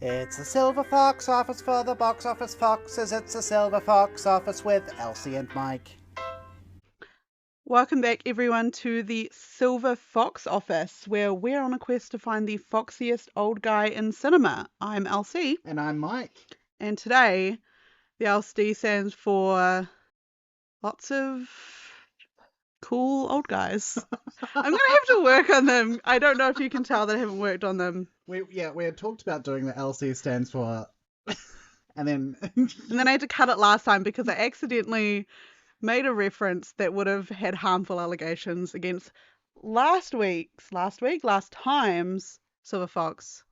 It's a silver fox office for the box office foxes. It's a silver fox office with Elsie and Mike. Welcome back, everyone, to the Silver Fox Office, where we're on a quest to find the foxiest old guy in cinema. I'm Elsie, And I'm Mike. and today the LCD stands for lots of cool old guys. I'm going to have to work on them. I don't know if you can tell that I haven't worked on them. We had talked about doing the LC stands for, and then And then I had to cut it last time because I accidentally made a reference that would have had harmful allegations against last time's Silver Fox,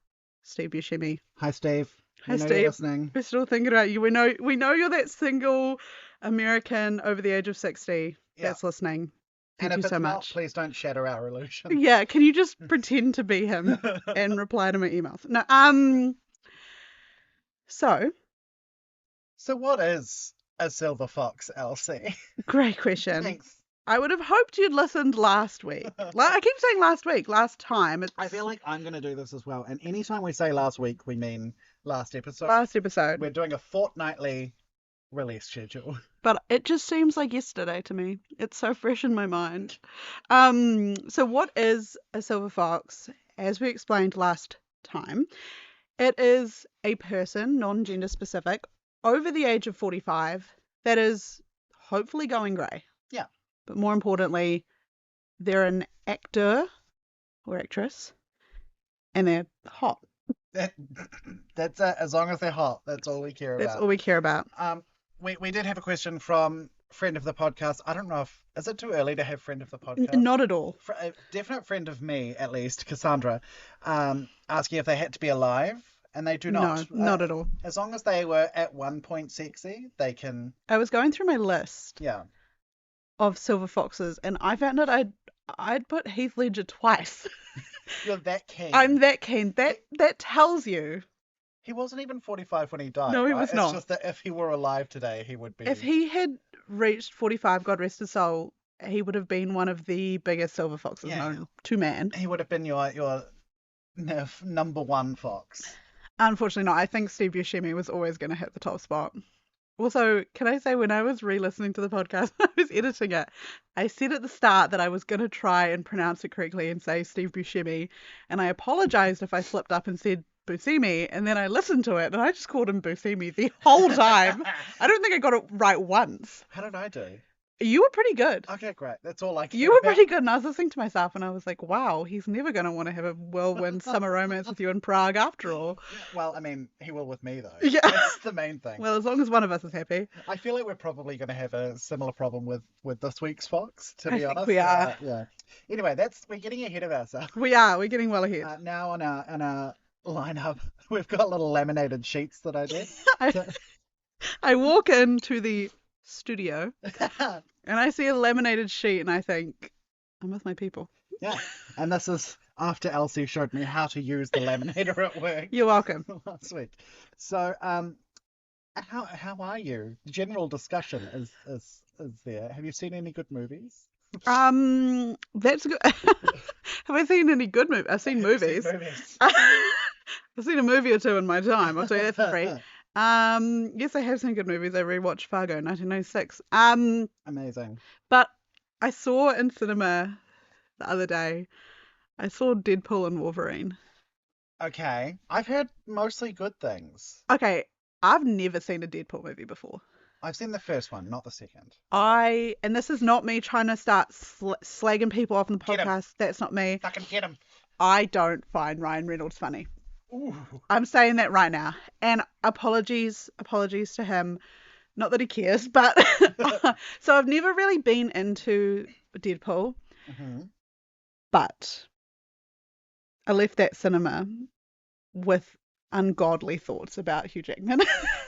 Steve Buscemi. Hi Steve. Hi, We know Steve. you're listening. We're still thinking about you. We know you're that single American over the age of 60 that's listening. Thank and you if so it's not, much. please don't shatter our illusion. Yeah, can you just pretend to be him and reply to my emails? No, So what is a silver fox, Elsie? great question. Thanks. I would have hoped you'd listened last week. I keep saying last time. I feel like I'm going to do this as well. And anytime we say last week, we mean last episode. Last episode. We're doing a fortnightly release schedule. But it just seems like yesterday to me. It's so fresh in my mind. So what is a silver fox? As we explained last time, it is a person, non-gender specific, over the age of 45 that is hopefully going grey. Yeah. But more importantly, they're an actor or actress and they're hot. That's it. As long as they're hot, that's all we care about. That's all we care about. We did have a question from friend of the podcast. I don't know if is it too early to have friend of the podcast? Not at all. A definite friend of me, at least, Cassandra, asking if they had to be alive, and they do not. No, not at all. As long as they were at one point sexy, they can. I was going through my list Yeah. of silver foxes, and I found that I'd put Heath Ledger twice. You're that keen. I'm that keen. That tells you. He wasn't even 45 when he died. No, he right? was not. It's just that if he were alive today, he would be. If he had reached 45, God rest his soul, he would have been one of the biggest silver foxes known to man. He would have been your number one fox. Unfortunately not. I think Steve Buscemi was always going to hit the top spot. Also, can I say, when I was re-listening to the podcast, I was editing it, I said at the start that I was going to try and pronounce it correctly and say Steve Buscemi, and I apologized if I slipped up and said Buscemi, and then I listened to it, and I just called him Buscemi the whole time. I don't think I got it right once. How did I do? You were pretty good. Okay, great. That's all I care You were about. pretty good, and I was listening to myself, and I was like, wow, he's never going to want to have a whirlwind summer romance with you in Prague after all. Well, I mean, he will with me, though. Yeah. That's the main thing. Well, as long as one of us is happy. I feel like we're probably going to have a similar problem with this week's Fox, to be honest. We are. Yeah. Anyway, we're getting ahead of ourselves. We're getting well ahead. Now on our lineup, we've got little laminated sheets that I did. I walk into the studio and I see a laminated sheet and I think, I'm with my people. Yeah, and this is after Elsie showed me how to use the laminator at work. You're welcome. Last week. So, how are you? General discussion is there. Have you seen any good movies? That's good. Have I seen any good movies? I've seen movies. I've seen a movie or two in my time. I'll tell you that for free. Yes, I have seen good movies. I rewatched Fargo, 1996. Amazing. But I saw in cinema the other day, I saw Deadpool and Wolverine. Okay. I've heard mostly good things. Okay, I've never seen a Deadpool movie before. I've seen the first one, not the second. And this is not me trying to start slagging people off on the Get 'em. podcast. That's not me. Fucking get him. I don't find Ryan Reynolds funny. Ooh. I'm saying that right now. And apologies to him. Not that he cares, but so I've never really been into Deadpool, Mm-hmm. but I left that cinema with ungodly thoughts about Hugh Jackman.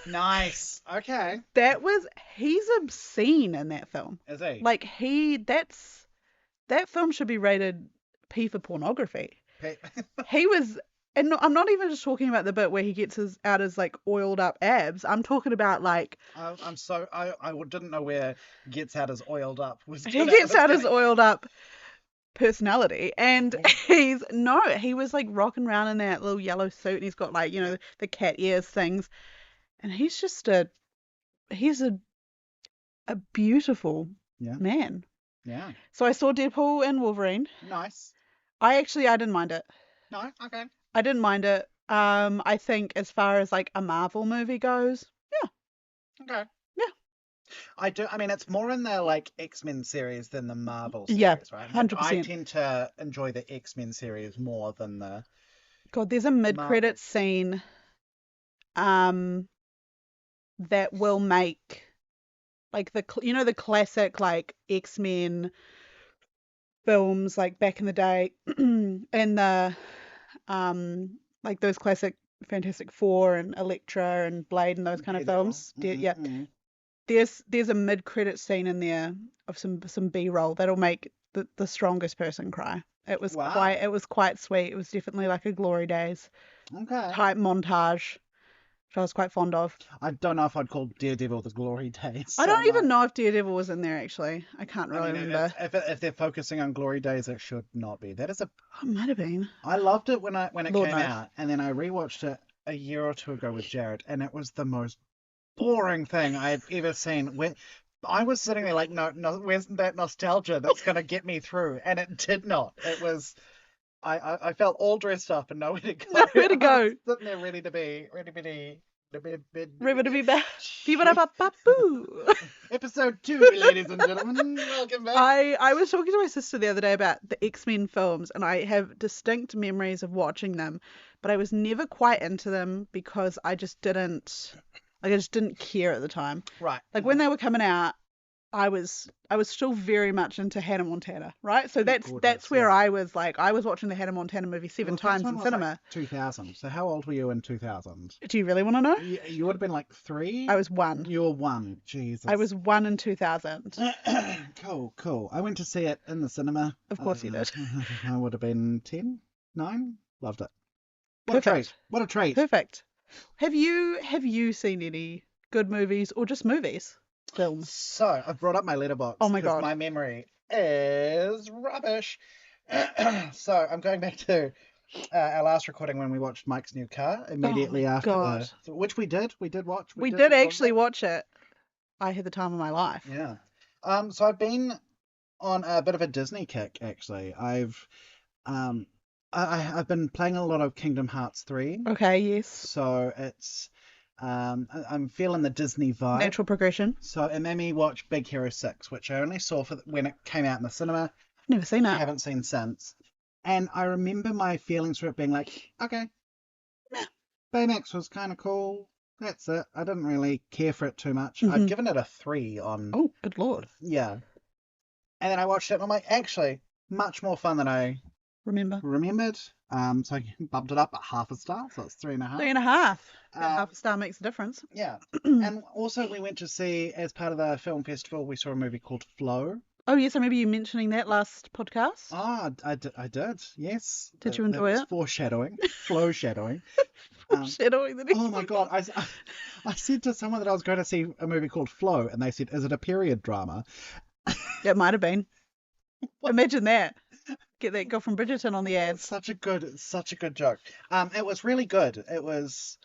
Nice. Okay. He's obscene in that film. Is he? Like that film should be rated P for pornography. He was, and I'm not even just talking about the bit where he gets his like oiled up abs. I'm talking about like I didn't know where gets out his oiled up was. he gets out his oiled up personality. And Yeah. he was like rocking around in that little yellow suit, and he's got like, the cat ears things. And he's a beautiful Yeah. man. Yeah. So I saw Deadpool and Wolverine. Nice. I didn't mind it. No, okay. I didn't mind it. I think as far as like a Marvel movie goes, yeah, Okay. yeah, I do. I mean, it's more in the like X-Men series than the Marvel yeah, series, right? And I 100%. tend to enjoy the X-Men series more than the God, there's a mid-credit Marvel. scene um that will make like the classic like X-Men films like back in the day and the like those classic Fantastic Four and Elektra and Blade and those kind of Daredevil. films. Yeah, Mm-mm-mm. there's a mid-credit scene in there of some B-roll that'll make the strongest person cry. Wow. It was quite sweet. It was definitely like a Glory Days Okay. type montage, which I was quite fond of. I don't know if I'd call Daredevil the Glory Days I so don't even much. know if Daredevil was in there actually. I can't I really mean, remember. if they're focusing on Glory Days, it should not be. That is a. Oh, it might have been. I loved it when it Lord came knows. out, and then I rewatched it a year or two ago with Jared, and it was the most boring thing I've ever seen. When I was sitting there like, no, no, where's that nostalgia that's gonna get me through? And it did not. It was. I felt all dressed up and nowhere to go. Nowhere to I was go. sitting there River to be back. Shit. Boo. Episode 2, ladies and gentlemen. Welcome back. I was talking to my sister the other day about the X-Men films, and I have distinct memories of watching them, but I was never quite into them because I just didn't care at the time. Right. Like when they were coming out, I was still very much into Hannah Montana, right? So that's Gorgeous, where yeah. I was like, I was watching the Hannah Montana movie Well, seven the first times one in was like cinema. 2000. So how old were you in 2000? Do you really want to know? You would have been like 3? I was one. You were 1. I Jesus. was one in 2000. Cool, cool. I went to see it in the cinema. Of course you did. I would have been 10, 9. Loved it. What a treat. Perfect. What a treat. Perfect. Have you seen any good movies or just movies? Films. So I've brought up my letterbox Oh my because God. my memory is rubbish. So I'm going back to our last recording when we watched Mike's new car immediately Oh my after God. which we did. We did watch. We did did record actually that. watch it. I had the time of my life. Yeah. So I've been on a bit of a Disney kick actually. Um I've been playing a lot of Kingdom Hearts 3. Okay, yes. So I'm feeling the Disney vibe. Natural progression. So it made me watch Big Hero 6, which I only saw when it came out in the cinema. I've never seen I it. haven't seen since. And I remember my feelings for it being like, okay, Baymax was kind of cool. That's it. I didn't really care for it too much. I'd given it a 3 on, Oh, good Lord. yeah. And then I watched it and I'm like, actually, much more fun than I Remember? remembered. So I bumped it up at half a star, so it's 3.5. 3.5. That Um, half a star makes a difference. yeah. And also we went to see, as part of the film festival, we saw a movie called Flow. Oh, yes, I remember you mentioning that last podcast. Ah, I did, yes. Did you That enjoy was it? foreshadowing, flow shadowing. Foreshadowing the next Oh my God, I said to someone that I was going to see a movie called Flow, and they said, "Is it a period drama?" It might have been. Imagine that. Get that girl from Bridgerton on the It's ads. such a good joke. It was really good. It was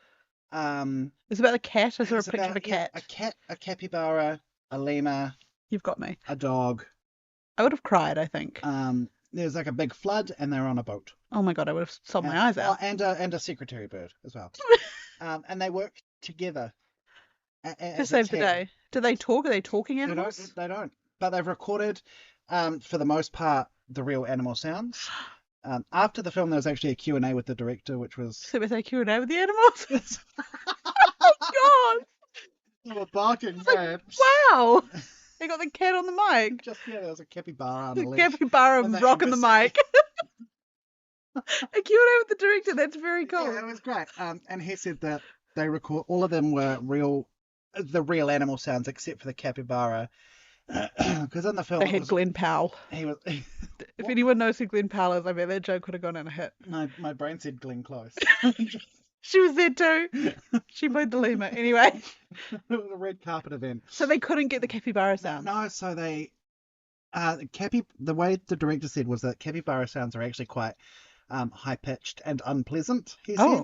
It's about the cat. I saw a it's picture of a about, yeah, cat. a capybara, a lemur, You've got me. a dog. I would have cried, I think. There's like a big flood, and they're on a boat. Oh my God, I would have sobbed my eyes out. And a secretary bird as well. And they work together To as a save the team. day. Do they talk? Are they talking They animals? don't. They don't. But they've recorded, for the most part, the real animal sounds. After the film, there was actually a Q&A with the director, which was So was they Q&A with the animals? Oh they were barking, God. man. Wow. They got the cat on the mic. Just there was a capybara on The the leash. capybara And the rocking the embassy. mic. A Q&A with the director. That's very cool. Yeah, it was great. And he said that they record all of them were the real animal sounds except for the capybara. Because in the film, They had Glenn Powell. he was. If anyone knows who Glenn Powell is, I bet that joke would have gone in a hit. My brain said Glenn Close. She was there too. She played the lemur. Anyway, It was a red carpet event. so they couldn't get the capybara sound. No, so The way the director said was that capybara sounds are actually quite high pitched and unpleasant. He Oh,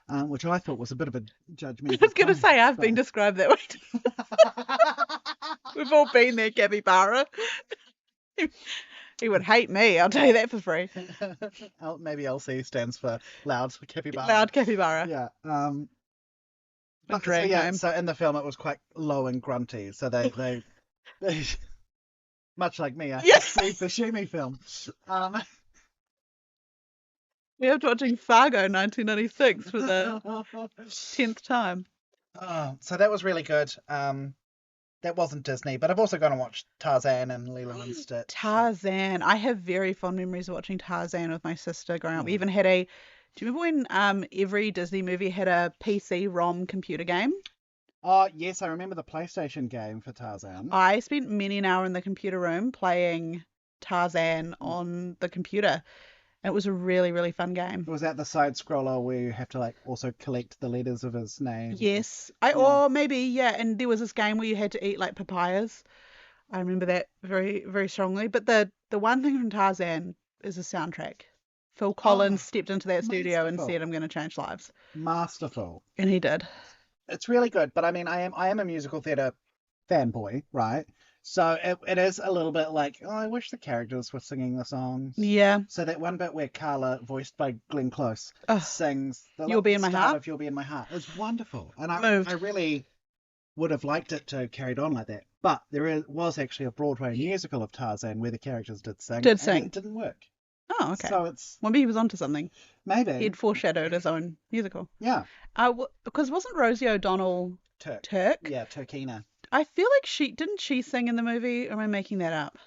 said, which I thought was a bit of a I judgmental was going to comment. say I've been But described that way. We've all been there, capybara. He would hate me, I'll tell you that for free. Maybe LC stands for loud capybara. Loud capybara. Yeah. A So drag yeah. name. So in the film, it was quite low and grunty. So they much like me, a Yeah. Steve Buscemi film. Um, We are watching Fargo 1996 for the 10th time. so that was really good. That wasn't Disney, but I've also gone and watched Tarzan and Lilo and Stitch. Tarzan. I have very fond memories of watching Tarzan with my sister growing up. We Mm. even had a. Do you remember when every Disney movie had a PC ROM computer game? Oh yes, I remember the PlayStation game for Tarzan. I spent many an hour in the computer room playing Tarzan Mm. on the computer. And it was a really, really fun game. Was that the side scroller where you have to like also collect the letters of his name? Yes. Yeah. Or maybe, yeah, and there was this game where you had to eat like papayas. I remember that very, very strongly. But the one thing from Tarzan is the soundtrack. Phil Collins stepped into that studio and masterful. said, I'm going to change lives. Masterful. And he did. It's really good, but I mean, I am a musical theatre fanboy, right? So it is a little bit like, oh, I wish the characters were singing the songs. Yeah. So that one bit where Carla, voiced by Glenn Close, Oh, sings the You'll Be in My start Heart. of "You'll Be in My Heart" is wonderful, and Moved. I really would have liked it to have carried on like that. But was actually a Broadway musical of Tarzan where the characters did sing, Did and sing. it didn't work. Oh, okay. So it's Maybe he was onto something. maybe He'd foreshadowed his own musical. yeah, Because wasn't Rosie O'Donnell Turk? Yeah, Turkina. I feel like didn't she sing in the movie? Or am I making that up?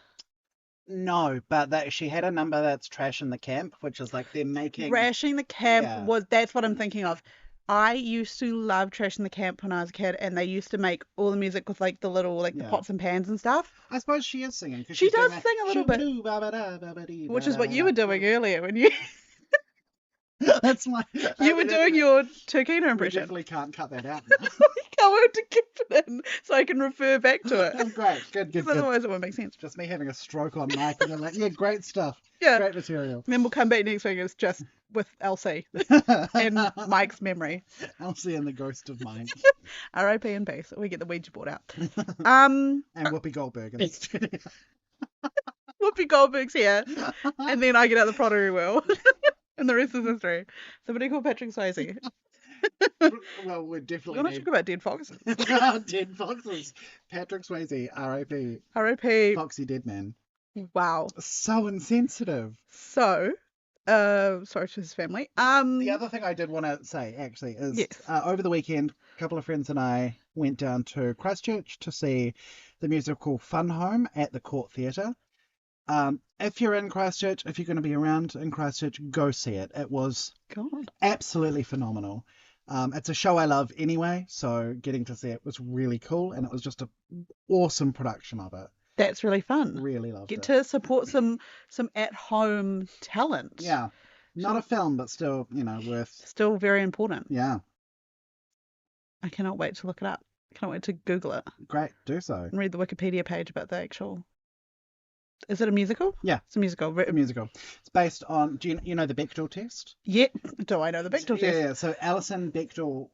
No, but that she had a number that's Trash in the Camp, which is like they're making. Trashing the Camp Yeah. that's what I'm thinking of. I used to love Trashing the Camp when I was a kid, and they used to make all the music with like the little the Yeah. pots and pans and stuff, I suppose she is singing because She does sing a little bit. which is what you were doing earlier when you That's my. you were doing your Turkina We impression. definitely can't cut that out. I wanted to keep it in so I can refer back to it. Oh, great, good. Because otherwise it won't make sense. Just me having a stroke on mic and they're like, yeah, great stuff. Yeah. Great material. And then we'll come back next week. It's just with Elsie and Mike's memory. Elsie and the ghost of mine. R.I.P. in peace. We get the Ouija board out. And Whoopi Goldberg. In the studio. Whoopi Goldberg's here, and then I get out the pottery wheel, and the rest is history. Somebody called Patrick Swayze. Well, we're We're definitely not talking about dead foxes. dead foxes. Patrick Swayze, R.I.P. R.I.P. Foxy dead man. Wow. So insensitive. So, sorry to his family. The other thing I did want to say actually is Yes. Over the weekend, a couple of friends and I went down to Christchurch to see the musical Fun Home at the Court Theatre. If you're in Christchurch, if you're going to be around in Christchurch, go see it. It was God. absolutely phenomenal. It's a show I love anyway, so getting to see it was really cool, and it was just an awesome production of it. That's really fun. Really loved Get it. to support some at-home talent. Yeah, not a film, but still, worth. Still very important. Yeah, I cannot wait to look it up. I cannot wait to Google it great, do so. and read the Wikipedia page about the actual. Is it a musical? Yeah. It's a musical. A musical. It's based on. Do you know the Bechdel test? Yeah. Do I know the Bechdel test? Yeah. So Alison Bechdel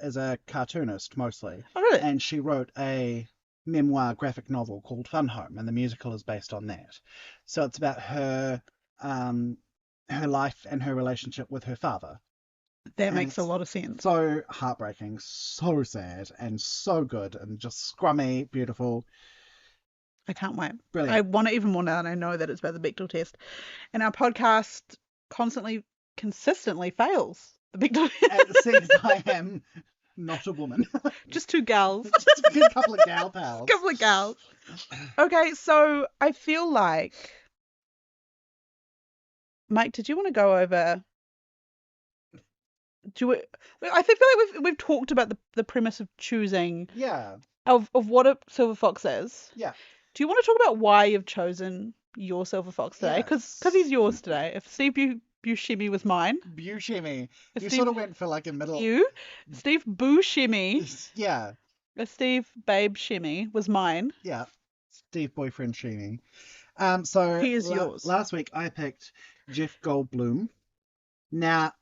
is a cartoonist mostly, Oh, really? and she wrote a memoir graphic novel called Fun Home, and the musical is based on that. So it's about her life and her relationship with her father. That And makes a it's lot of sense. So heartbreaking, so sad, and so good, and just scrummy, beautiful, I can't wait. brilliant. I want it even more now, and I know that it's about the Bechdel test. And our podcast consistently fails the Bechdel And test. it seems I am not a woman. Just two gals. Just a couple of gal pals. Couple of gals. Okay, so I feel like, Mike, did you want to go over? I feel like we've talked about the premise of choosing Yeah, of what a silver fox is. yeah. Do you want to talk about why you've chosen your silver fox today? Yes. Because he's yours today. If Steve Buscemi was mine, Buscemi. if You Steve sort of went for like a middle. Steve Buscemi, Yeah, if Steve Babe Shemi was mine. yeah. Steve boyfriend Shemi. So He is yours. last week I picked Jeff Goldblum. Now,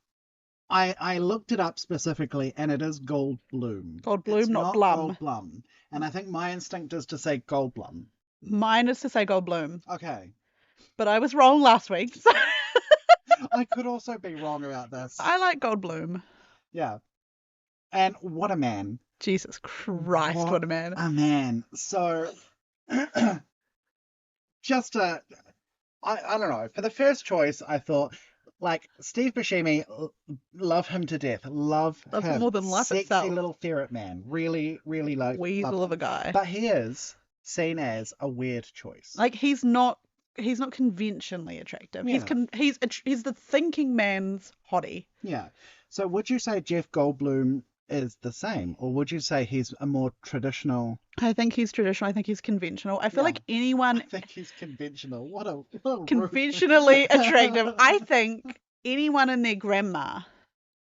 I looked it up specifically, and it is Goldblum. Goldblum, It's not not Blum. Goldblum. And I think my instinct is to say Goldblum. Mine is to say Goldblum, Okay. but I was wrong last week. So I could also be wrong about this. I like Goldblum. Yeah. And what a man. Jesus Christ, what a man. A man. So, just a, I don't know. For the first choice, I thought, like, Steve Buscemi, love him to death. Love Love him him. more than life Sexy itself. little ferret man. Really, really like. Weasel love of a guy. But he is seen as a weird choice. Like he's not conventionally attractive. Yeah. He's the thinking man's hottie. Yeah. So would you say Jeff Goldblum is the same, or would you say he's a more traditional? I think he's traditional. I think he's conventional. I feel Yeah. like anyone I think he's conventional. What a rude- conventionally attractive. I think anyone and their grandma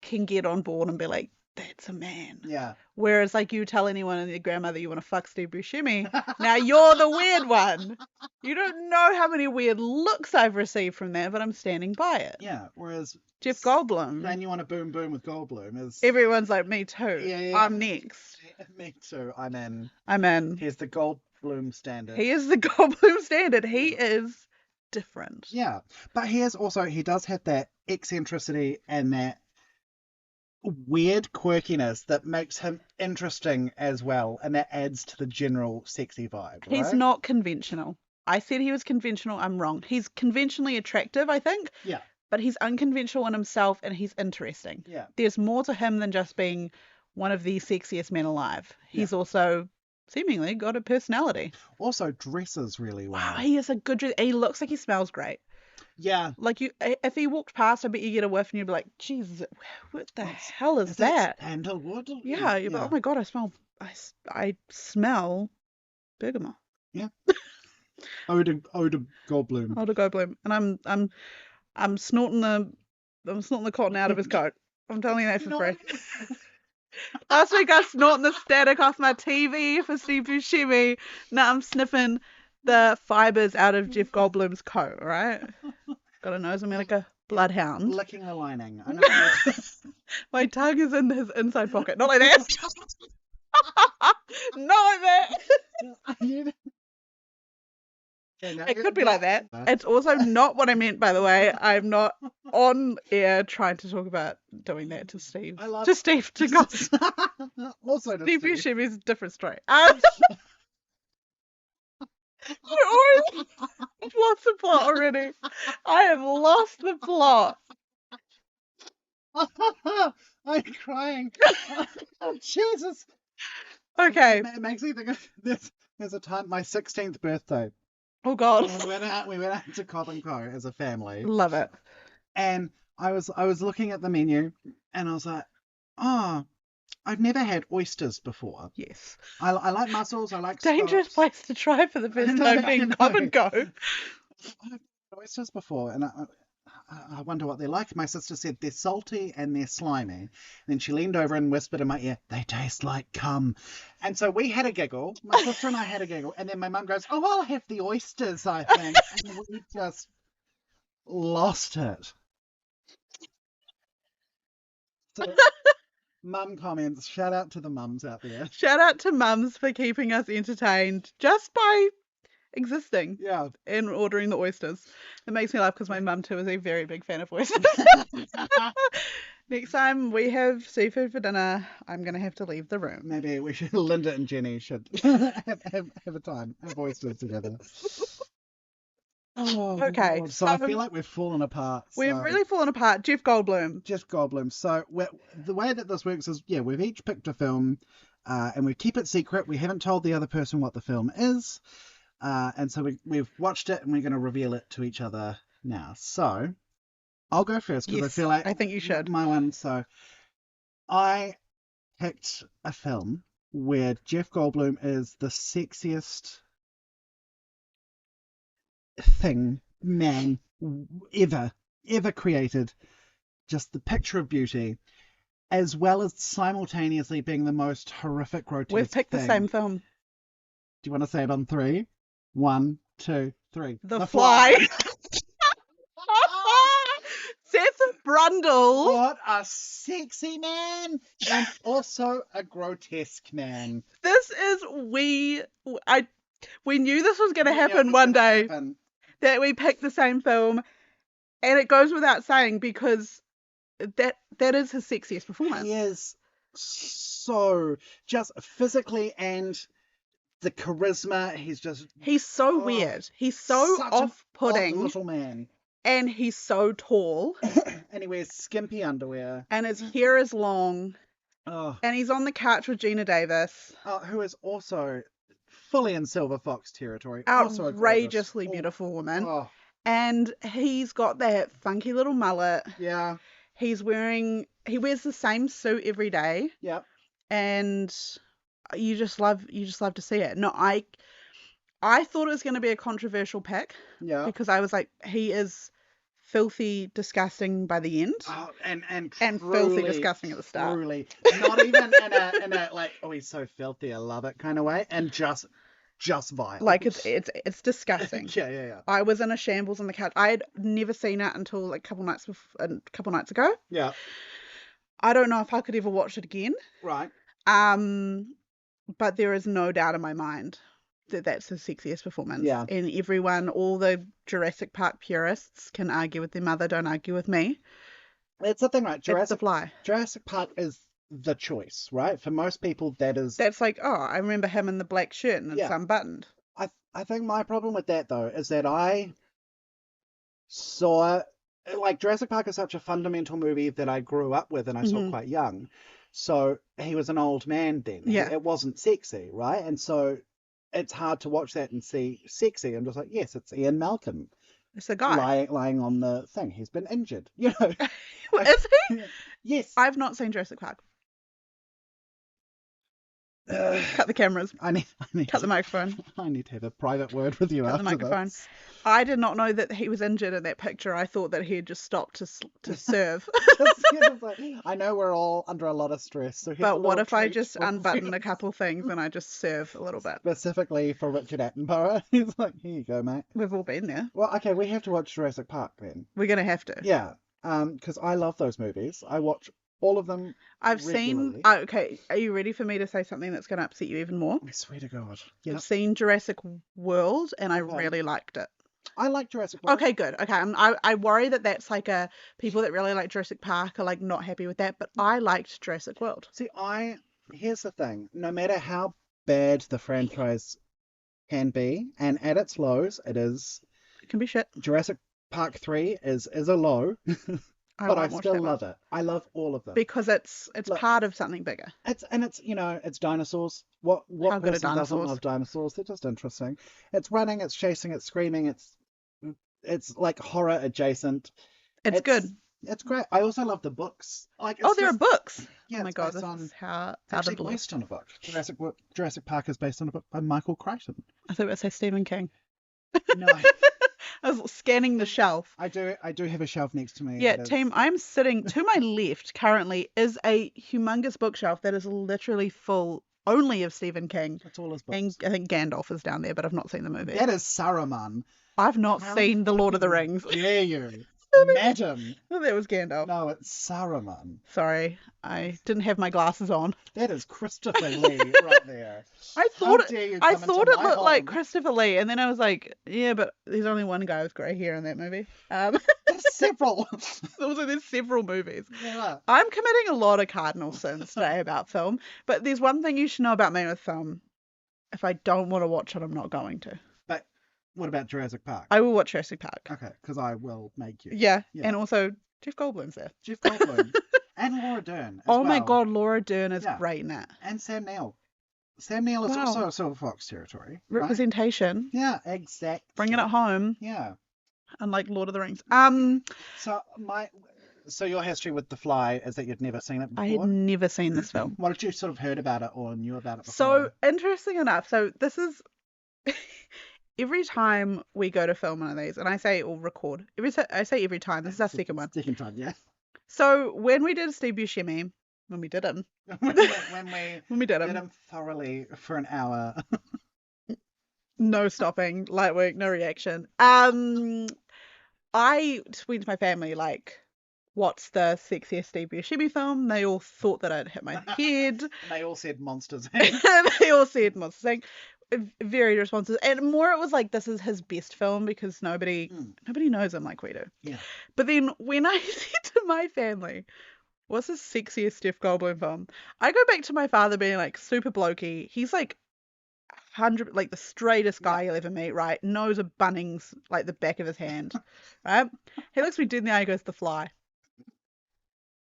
can get on board and be like, that's a man. Yeah. Whereas, like, you tell anyone and their grandma that you want to fuck Steve Buscemi, now you're the weird one. You don't know how many weird looks I've received from that, but I'm standing by it. Yeah. Whereas Jeff Goldblum, saying you want to boom boom with Goldblum is everyone's like, me too. Yeah. I'm next. Me too. I'm in. I'm in. Here's the Goldblum standard. He is the Goldblum standard. He is different. Yeah, but he does have that eccentricity and that weird quirkiness that makes him interesting as well, and that adds to the general sexy vibe. He's right? not conventional. I said he was conventional. I'm wrong. He's conventionally attractive, I think. Yeah. But he's unconventional in himself and he's interesting. Yeah. There's more to him than just being one of the sexiest men alive. He's also seemingly got a personality. Also dresses really well. Wow, he is a good dress. He looks like he smells great. Yeah. Like if he walked past, I bet you get a whiff and you'd be like, Jesus, what the hell is that? Sandalwood? Yeah, you'd be like, oh my God, I smell bergamot. Yeah. Oda Goldblum. Oda Goldblum. And I'm snorting the cotton out of his coat. I'm telling you that for free. Last week I was snorting the static off my TV for Steve Buscemi. Now I'm sniffing the fibers out of Jeff Goldblum's coat, right? Got a nose, I'm like a bloodhound. Licking the lining. I know. My tongue is in his inside pocket. Not like that. Not like that. It could be like that. It's also not what I meant, by the way. I'm not on air trying to talk about doing that to Steve. To Steve, to God. Also to Steve Steve. Buscemi's a different story. I've lost the plot already. I have lost the plot. I'm crying. Oh, Jesus. Okay. It makes me think of there's a time, my 16th birthday. Oh God. We went out to Cobb and Co as a family. Love it. And I was looking at the menu and I was like, oh, I've never had oysters before. Yes. I like mussels. I like dangerous scallops. place to try for the first time being Cobb and Co. I've had oysters before, and I wonder what they're like. My sister said they're salty and they're slimy. And then she leaned over and whispered in my ear, they taste like cum. And so we had a giggle. My sister and I had a giggle. And then my mum goes, oh, I'll have the oysters, I think. And we just lost it. So, mum comments. Shout out to the mums out there. Shout out to mums for keeping us entertained just by existing. Yeah. And ordering the oysters. It makes me laugh because my mum too is a very big fan of oysters. Next time we have seafood for dinner, I'm going to have to leave the room. Maybe we should, Linda and Jenny should have a time, have oysters together. Oh, okay. God. So I feel like we've fallen apart. We've really fallen apart. Jeff Goldblum. So the way that this works is, we've each picked a film and we keep it secret. We haven't told the other person what the film is. And so we've watched it and we're going to reveal it to each other now. So I'll go first because I feel like I think you should. My one. So I picked a film where Jeff Goldblum is the sexiest man ever created. Just the picture of beauty, as well as simultaneously being the most horrific, grotesque We've picked thing. the same film. Do you want to say it on 3? 1, 2, 3. The Fly. Seth Brundle. What a sexy man, and also a grotesque man. This is we knew this was going to We knew it happen was one gonna day, happen. that we picked the same film, and it goes without saying because that is his sexiest performance. He is so just physically and the charisma. He's so weird. He's so such an off-putting, odd little man, and he's so tall, and he wears skimpy underwear, and his hair is long, oh, and he's on the couch with Gina Davis. who is also fully in Silver Fox territory. Also a Outrageously gorgeous, beautiful woman. Oh, And he's got that funky little mullet. yeah, He wears the same suit every day, yep, and you just love to see it. No, I thought it was going to be a controversial pick yeah. because I was like, he is filthy disgusting by the end, and and truly, filthy disgusting at the start. Truly, not even in a like, oh, he's so filthy, I love it kind of way, and just violent. Like it's disgusting. Yeah. I was in a shambles on the couch. I had never seen it until like a couple nights ago. Yeah. I don't know if I could ever watch it again. Right. But there is no doubt in my mind that that's his sexiest performance. Yeah. And everyone, all the Jurassic Park purists can argue with their mother. Don't argue with me. It's the thing, right? It's The Fly. Jurassic Park is the choice, right? For most people, that's like, oh, I remember him in the black shirt and it's unbuttoned. I think my problem with that though is that I saw, like, Jurassic Park is such a fundamental movie that I grew up with and I saw quite young. So he was an old man then. Yeah. It wasn't sexy, right? And so it's hard to watch that and see sexy. I'm just like, yes, it's Ian Malcolm. It's a guy lying on the thing. He's been injured, you know. Is he? Yes. I've not seen Jurassic Park. Cut the cameras. I need cut the microphone. I need to have a private word with you cut after the microphone. This. I did not know that he was injured in that picture. I thought that he had just stopped to serve. I know we're all under a lot of stress. So but what if I just unbutton a couple things and I just serve a little bit? Specifically for Richard Attenborough. He's like, here you go, mate. We've all been there. Well, okay, we have to watch Jurassic Park then. We're going to have to. Yeah, because I love those movies. I watch all of them. I've seen. Oh, okay, are you ready for me to say something that's going to upset you even more? I swear to God. I've seen Jurassic World and I really liked it. I like Jurassic World. Okay, good. Okay, I worry that that's like people that really like Jurassic Park are like not happy with that, but I liked Jurassic World. See, here's the thing. No matter how bad the franchise can be, and at its lows, it can be shit. Jurassic Park 3 is a low. But I still love it. I love all of them because it's part of something bigger. It's dinosaurs. What person doesn't love dinosaurs? They're just interesting. It's running, it's chasing, it's screaming. It's like horror adjacent. It's good. It's great. I also love the books. There are books. Yeah, oh my God, this is how it's actually based on a book. Jurassic Park is based on a book by Michael Crichton. I thought it would say Stephen King. No. I was scanning the shelf. I do have a shelf next to me. Yeah, team, I'm sitting to my left currently is a humongous bookshelf that is literally full only of Stephen King. That's all his books. And I think Gandalf is down there, but I've not seen the movie. That is Saruman. I've not seen The Lord of the Rings. Dare you? Madam. Oh, that was Gandalf. No, it's Saruman. Sorry, I didn't have my glasses on. That is Christopher Lee right there. I thought it looked like Christopher Lee, and then I was like, yeah, but there's only one guy with grey hair in that movie. There's several. There's several movies. Yeah. I'm committing a lot of cardinal sins today about film, but there's one thing you should know about me with film. If I don't want to watch it, I'm not going to. But what about Jurassic Park? I will watch Jurassic Park. Okay, because I will make you. Yeah, and also Jeff Goldblum's there. Jeff Goldblum. And Laura Dern as my God, Laura Dern is great in it. And Sam Neill. Sam Neill is also Silver Fox territory. Representation. Right? Yeah, exactly. Bringing it home. Yeah. Unlike Lord of the Rings. So your history with The Fly is that you'd never seen it before? I had never seen this film. What had you sort of heard about it or knew about it before? So, interesting enough, this is... Every time we go to film one of these, and I say or record, I say every time, this is our second one. Second time, yeah. So, when we did Steve Buscemi, when we did him. when we did him thoroughly for an hour. No stopping, light work, no reaction. I went to my family like, what's the sexiest Steve Buscemi film? They all thought that I'd hit my head. And they all said Monsters, They all said Monsters Inc. Very responsive, and more it was like this is his best film because nobody knows him like we do. Yeah. But then when I said to my family, what's the sexiest Jeff Goldblum film? I go back to my father being like super blokey. He's like 100, like the straightest guy you'll ever meet, right? Nose of Bunnings like the back of his hand, right? He looks me dead in the eye and goes, The Fly.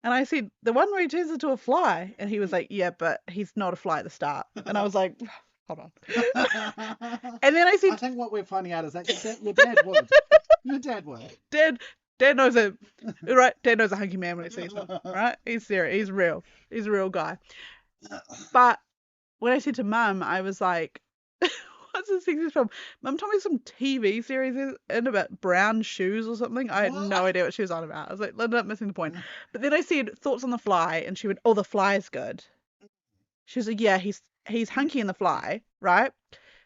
And I said, the one where he turns into a fly. And he was like, yeah, but he's not a fly at the start. And I was like, hold on. And then I I said, think what we're finding out is that your dad would. Your dad would. Dad knows a right. Dad knows a hunky man when he sees one, right? He's serious. He's real. He's a real guy. But when I said to Mum, I was like, what's the sexiest film? Mum told me some TV series in about brown shoes or something. I had no idea what she was on about. I was like, Linda, missing the point. But then I said thoughts on The Fly, and she went, oh, The Fly is good. She was like, yeah, he's hunky in The Fly, right?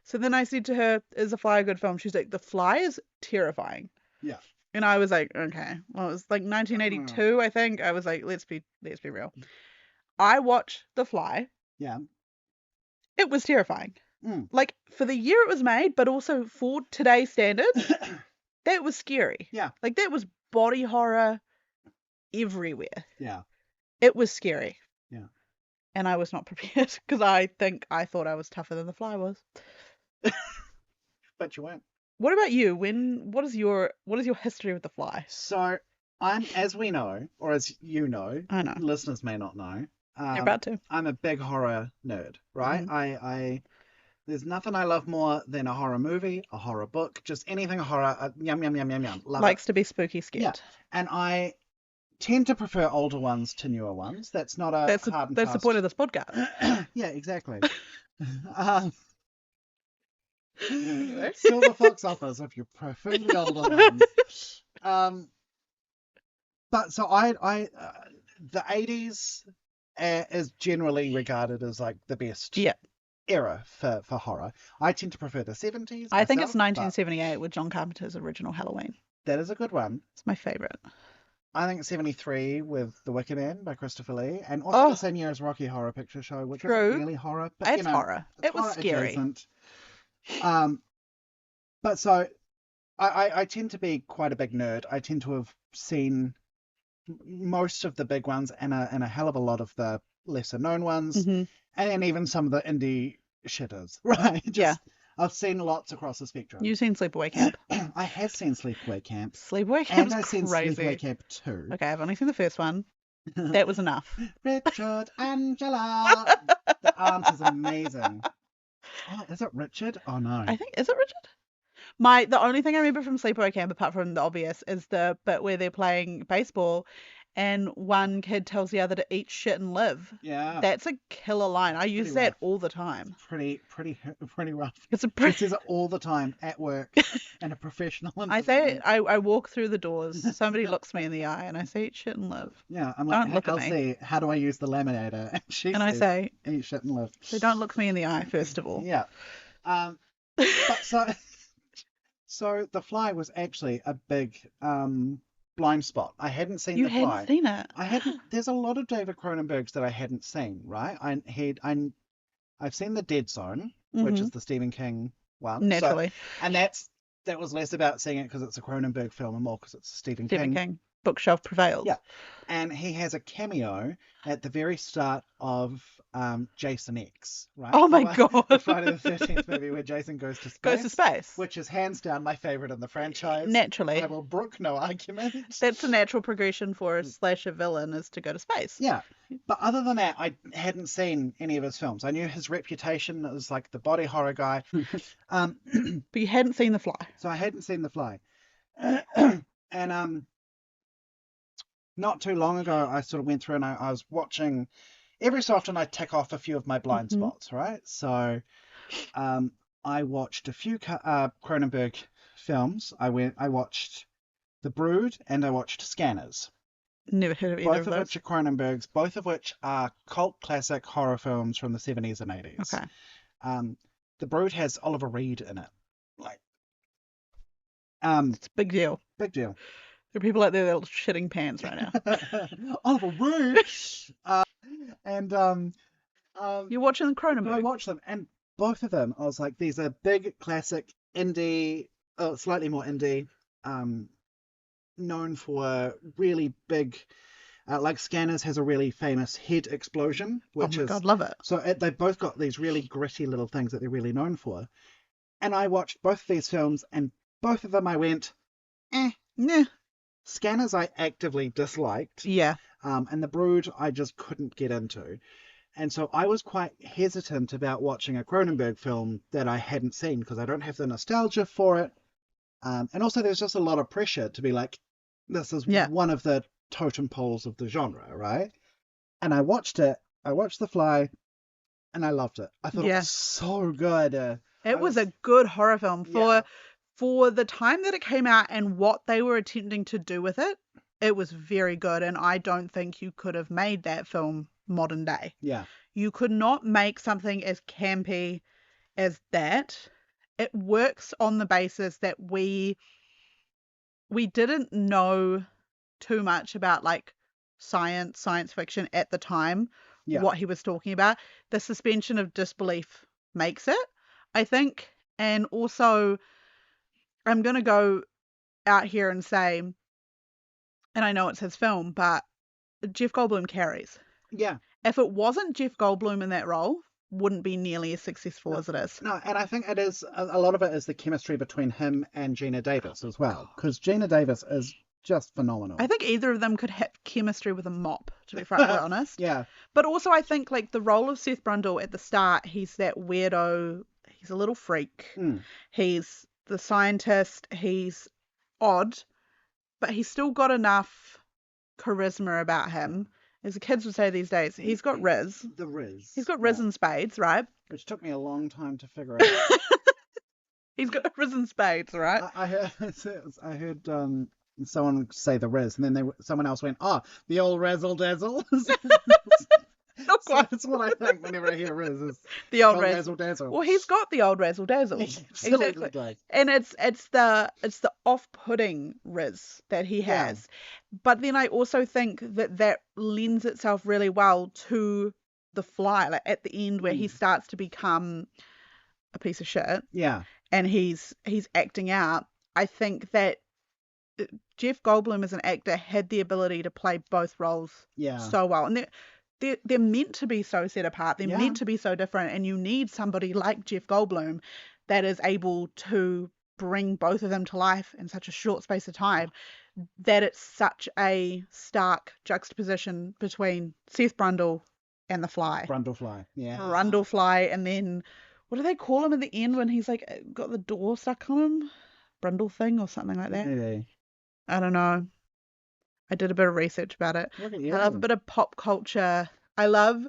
So then I said to her, is The Fly a good film? She's like, The Fly is terrifying. Yeah. And I was like, okay. Well, it was like 1982, I think. I was like, let's be real. I watched The Fly. Yeah. It was terrifying. Like for the year it was made, but also for today's standards, that was scary. Yeah. Like that was body horror everywhere. Yeah. It was scary. Yeah. And I was not prepared because I thought I was tougher than The Fly was. But you weren't. What about you? What is your history with The Fly? So I'm, as we know, or as you know, I know. listeners may not know. You're about to. I'm a big horror nerd, right? I there's nothing I love more than a horror movie, a horror book, just anything horror. Yum yum yum yum yum. Love Likes it. to be spooky scared. Yeah, and I tend to prefer older ones to newer ones. That's not a hard and that's the fast. point of this podcast. Yeah, exactly. Silver Fox offers if you prefer the older ones. But so I the 80s is generally regarded as like the best era for horror. I tend to prefer the 70s. I think it's 1978 with John Carpenter's original Halloween. That is a good one. It's my favorite. I think 73 with The Wicker Man by Christopher Lee, and also the same year as Rocky Horror Picture Show, which isn't really horror, but it's horror. It was scary. Adjacent. But so I tend to be quite a big nerd. I tend to have seen most of the big ones and a hell of a lot of the lesser known ones, and even some of the indie shitters, right? I've seen lots across the spectrum. You've seen Sleepaway Camp? I have seen Sleepaway Camp. Sleepaway Camp and I've seen Sleepaway Camp 2. Okay, I've only seen the first one. That was enough. Richard, Angela. The aunt is amazing. Oh, is it Richard? Oh no. I think, is it Richard? The only thing I remember from Sleepaway Camp, apart from the obvious, is the bit where they're playing baseball and one kid tells the other to eat shit and live. Yeah. That's a killer line. I use that all the time. Pretty rough. She says it all the time at work in a professional environment. I say it, I walk through the doors, somebody looks me in the eye and I say eat shit and live. Yeah, I'm like, don't look at me. See, how do I use the laminator? And says, I say eat shit and live. So don't look me in the eye, first of all. Yeah. But so The Fly was actually a big blind spot. I hadn't seen The Fly. You hadn't seen it? I hadn't. There's a lot of David Cronenberg's that I hadn't seen, right? I've seen The Dead Zone, which is the Stephen King one. Naturally. So, and that was less about seeing it because it's a Cronenberg film and more because it's Stephen King. Bookshelf prevails. Yeah. And he has a cameo at the very start of Jason X, right? Oh my God. The Friday the 13th movie where Jason goes to space. Which is hands down my favourite in the franchise. Naturally. I will brook no argument. That's a natural progression for a slasher villain, is to go to space. Yeah. But other than that, I hadn't seen any of his films. I knew his reputation as like the body horror guy. But you hadn't seen The Fly. So I hadn't seen The Fly. And not too long ago, I sort of went through and I was watching. Every so often, I tick off a few of my blind spots, right? So, I watched a few Cronenberg films. I watched The Brood and I watched Scanners. Never heard of either of those. Both of which are Cronenberg's. Both of which are cult classic horror films from the 70s and 80s. Okay. The Brood has Oliver Reed in it. Like, It's a big deal. big deal. There are people out there that are shitting pants right now. Oliver Reed. And You're watching the I Cronenberg. watched them, and both of them, I was like, these are big, classic indie, slightly more indie, known for really big. Like Scanners has a really famous head explosion, Oh which my is God, love it. so they've both got these really gritty little things that they're really known for. And I watched both of these films, and both of them I went, eh. Yeah. Scanners I actively disliked, Yeah. and The Brood I just couldn't get into. And so I was quite hesitant about watching a Cronenberg film that I hadn't seen because I don't have the nostalgia for it. And also there's just a lot of pressure to be like, this is Yeah. one of the totem poles of the genre, right? And I watched it. I watched The Fly, and I loved it. I thought it Yeah. was so good. It was a good horror film Yeah. for the time that it came out and what they were attempting to do with it. It was very good, and I don't think you could have made that film modern day. Yeah. You could not make something as campy as that. It works on the basis that we didn't know too much about like science fiction at the time, Yeah. what he was talking about. The suspension of disbelief makes it, I think. And also, I'm going to go out here and say, and I know it's his film, but Jeff Goldblum carries. Yeah. If it wasn't Jeff Goldblum in that role, wouldn't be nearly as successful as it is. No, and I think it is a lot of it is the chemistry between him and Gina Davis as well, because Gina Davis is just phenomenal. I think either of them could have chemistry with a mop, to be frankly honest. Yeah. But also, I think like the role of Seth Brundle at the start, he's that weirdo. He's a little freak. He's the scientist. He's odd, but he's still got enough charisma about him. As the kids would say these days, he's got Riz. The Riz. He's got Riz and spades, right? Which took me a long time to figure out. He's got Riz and spades, right? I heard someone say the Riz, and then someone else went, "Oh, the old razzle dazzle." Not quite. That's what I think whenever I hear Riz. Is the old razzle dazzle. Well, he's got the old razzle dazzle. Exactly. Does. And it's the off-putting Riz that he has. Yeah. But then I also think that lends itself really well to The Fly, like at the end where he starts to become a piece of shit. Yeah. And he's acting out. I think that Jeff Goldblum as an actor had the ability to play both roles so well. And they're meant to be so set apart. They're meant to be so different. And you need somebody like Jeff Goldblum that is able to bring both of them to life in such a short space of time, that it's such a stark juxtaposition between Seth Brundle and The Fly. Brundlefly, yeah. Brundlefly, and then what do they call him at the end when he's like got the door stuck on him? Brundle thing or something like that? Maybe. I don't know. I did a bit of research about it. I love a bit of pop culture. I love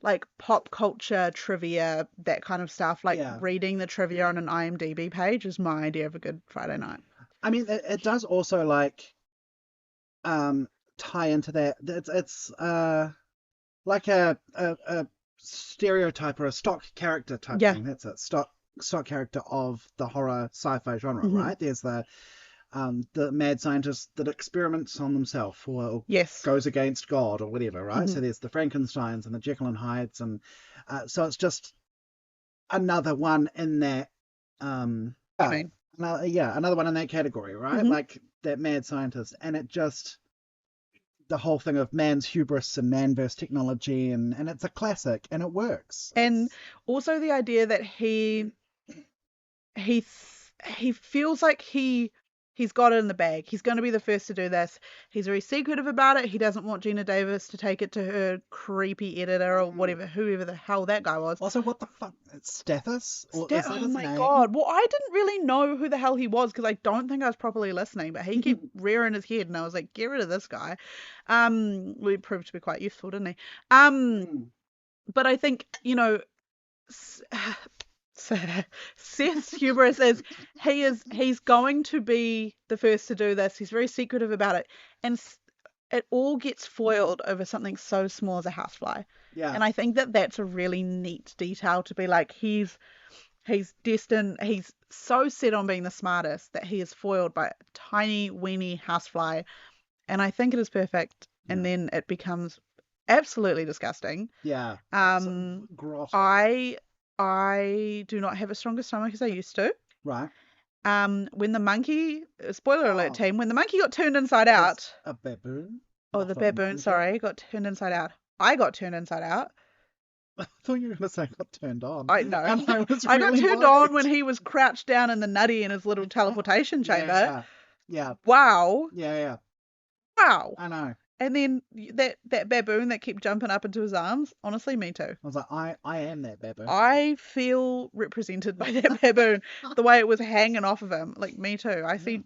like pop culture trivia, that kind of stuff. Like reading the trivia on an IMDb page is my idea of a good Friday night. I mean, it does also like tie into that. It's like a stereotype or a stock character type thing. That's it. Stock character of the horror sci-fi genre, right? There's the mad scientist that experiments on themselves or goes against God or whatever, right? So there's the Frankensteins and the Jekyll and Hydes, and so it's just another one in that another one in that category, right? Like that mad scientist, and it just the whole thing of man's hubris and man versus technology, and it's a classic and it works. And also the idea that he feels like he's got it in the bag. He's going to be the first to do this. He's very secretive about it. He doesn't want Gina Davis to take it to her creepy editor or whatever, whoever the hell that guy was. Also, what the fuck? It's Stathis? Oh my God. Well, I didn't really know who the hell he was because I don't think I was properly listening, but he kept rearing his head and I was like, get rid of this guy. He proved to be quite useful, didn't he? But I think, Seth's hubris is he's going to be the first to do this. He's very secretive about it, and it all gets foiled over something so small as a housefly. Yeah. And I think that that's a really neat detail to be like, he's He's destined. He's so set on being the smartest that he is foiled by a tiny, weeny housefly, and I think it is perfect. And then it becomes absolutely disgusting. Yeah. Grotty. I do not have a stronger stomach as I used to. Right. When the monkey, spoiler alert team, when the monkey got turned inside out. A baboon? Oh, the baboon, sorry, got turned inside out. I got turned inside out. I thought you were going to say got turned on. I know. I got turned on when he was crouched down in the nutty in his little teleportation chamber. Yeah. Wow. Yeah. Wow. I know. And then that baboon that kept jumping up into his arms, honestly, me too. I was like, I am that baboon. I feel represented by that baboon. The way it was hanging off of him, like me too. I see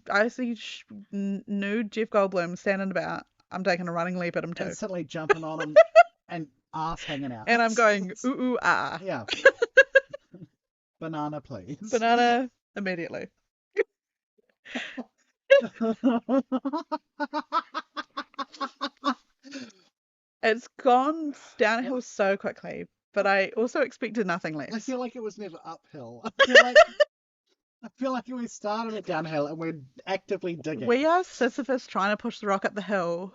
nude Jeff Goldblum standing about. I'm taking a running leap at him too. Instantly jumping on him and ass hanging out. And I'm going ooh ooh ah. Yeah. Banana, please. Banana immediately. It's gone downhill so quickly, but I also expected nothing less. I feel like it was never uphill. I feel like we started it downhill and we're actively digging. We are Sisyphus trying to push the rock up the hill,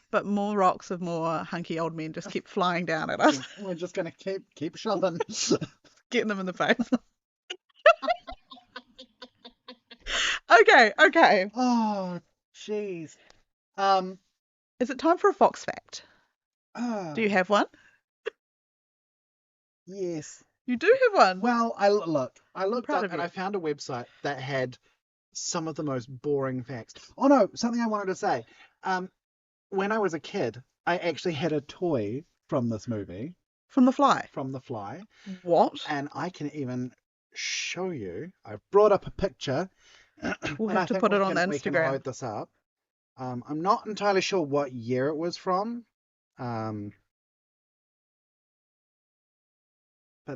but more rocks of more hunky old men just keep flying down at us. We're just going to keep shoving. Getting them in the face. Okay. Oh, jeez. Is it time for a Fox fact? Do you have one? Yes. You do have one? Well, I looked up and you. I found a website that had some of the most boring facts. Oh no, something I wanted to say. When I was a kid, I actually had a toy from this movie. From The Fly? From The Fly. What? And I can even show you. I've brought up a picture. We'll have to put it on Instagram. We can load this up. I'm not entirely sure what year it was from. But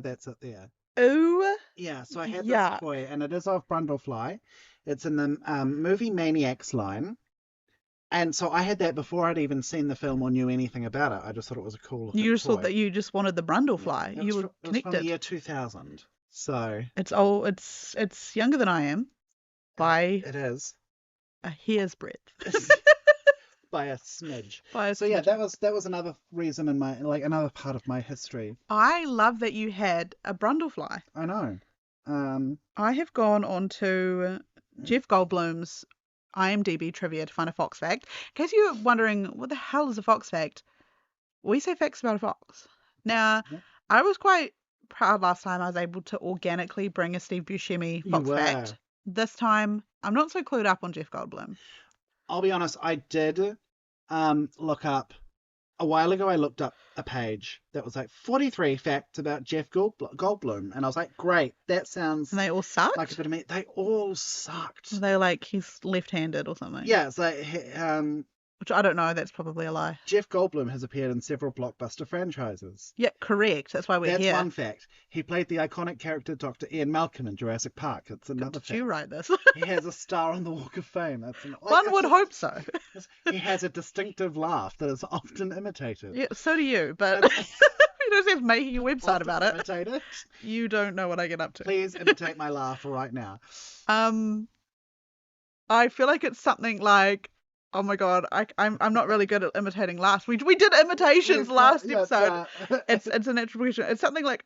that's it there. Ooh. Yeah, so I had this toy, and it is of Brundlefly. It's in the movie Maniacs line. And so I had that before I'd even seen the film or knew anything about it. I just thought it was a cool looking You just toy. thought that you just wanted the Brundlefly. Yeah, you were connected. It was from the year 2000. So it's old. It's younger than I am by it is a hair's breadth. By a smidge. So yeah, that was another reason in my another part of my history. I love that you had a Brundlefly. I know. I have gone on to Jeff Goldblum's IMDb trivia to find a Fox fact. In case you're wondering what the hell is a Fox fact, we say facts about a fox. Now, I was quite proud last time I was able to organically bring a Steve Buscemi Fox fact. This time, I'm not so clued up on Jeff Goldblum. I'll be honest, I did look up, a while ago I looked up a page that was like 43 facts about Jeff Goldblum, and I was like, great, that sounds... And they all sucked? Like a bit of me. They all sucked. They're like, he's left-handed or something. Yeah, it's like... which I don't know, that's probably a lie. Jeff Goldblum has appeared in several blockbuster franchises. Yeah, correct. That's why we're here. That's one fact. He played the iconic character Dr. Ian Malcolm in Jurassic Park. It's another fact. Did you write this? He has a star on the Walk of Fame. One would hope so. He has a distinctive laugh that is often imitated. Yeah, so do you, but you don't have making a website about it. Imitated? You don't know what I get up to. Please imitate my laugh right now. I feel like it's something like... Oh my god, I'm not really good at imitating laughs. We did imitations last episode. It's a natural progression. It's something like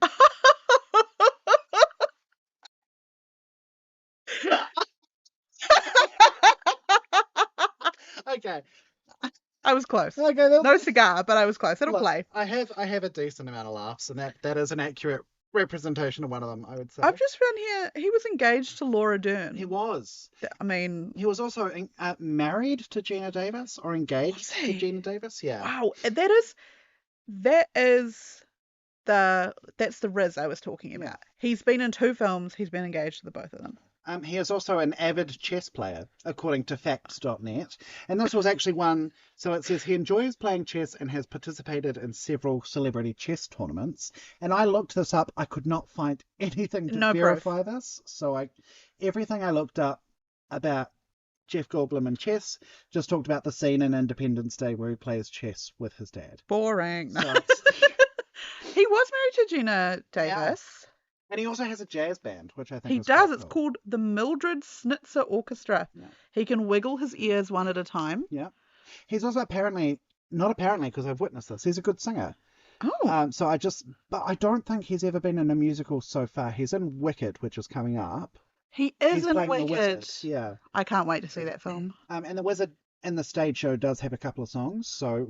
Okay. I was close. Okay, no cigar, but I was close. It'll play. I have a decent amount of laughs, and that is an accurate representation of one of them, I would say. I've just found here he was engaged to Laura Dern. He was. I mean, he was also married to Gina Davis, or engaged to Gina Davis. Yeah. Wow, that's the Riz I was talking about. He's been in 2 films. He's been engaged to the both of them. He is also an avid chess player, according to facts.net. And this was actually one, so it says he enjoys playing chess and has participated in several celebrity chess tournaments. And I looked this up. I could not find anything to verify this. So everything I looked up about Jeff Goldblum and chess just talked about the scene in Independence Day where he plays chess with his dad. Boring. So he was married to Gina Davis. And he also has a jazz band, which I think He is quite does. It's cool. called the Mildred Snitzer Orchestra. Yeah. He can wiggle his ears one at a time. Yeah. He's also apparently, not apparently, because I've witnessed this, he's a good singer. Oh, But I don't think he's ever been in a musical so far. He's in Wicked, which is coming up. he is He's in playing the Wicked. wizard. Yeah. I can't wait to see that film. And the wizard in the stage show does have a couple of songs, so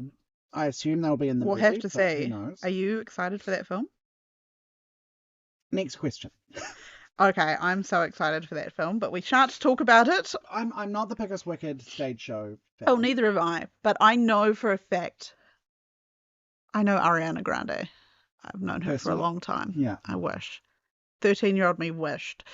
I assume they'll be in the We'll movie, have to but who see. knows? Are you excited for that film? Next question. Okay, I'm so excited for that film, but we shan't talk about it. I'm not the biggest Wicked stage show fan. Oh, neither have I. But I know for a fact. I know Ariana Grande. I've known her for a Personally? long time. Yeah. I wish. 13-year-old me wished.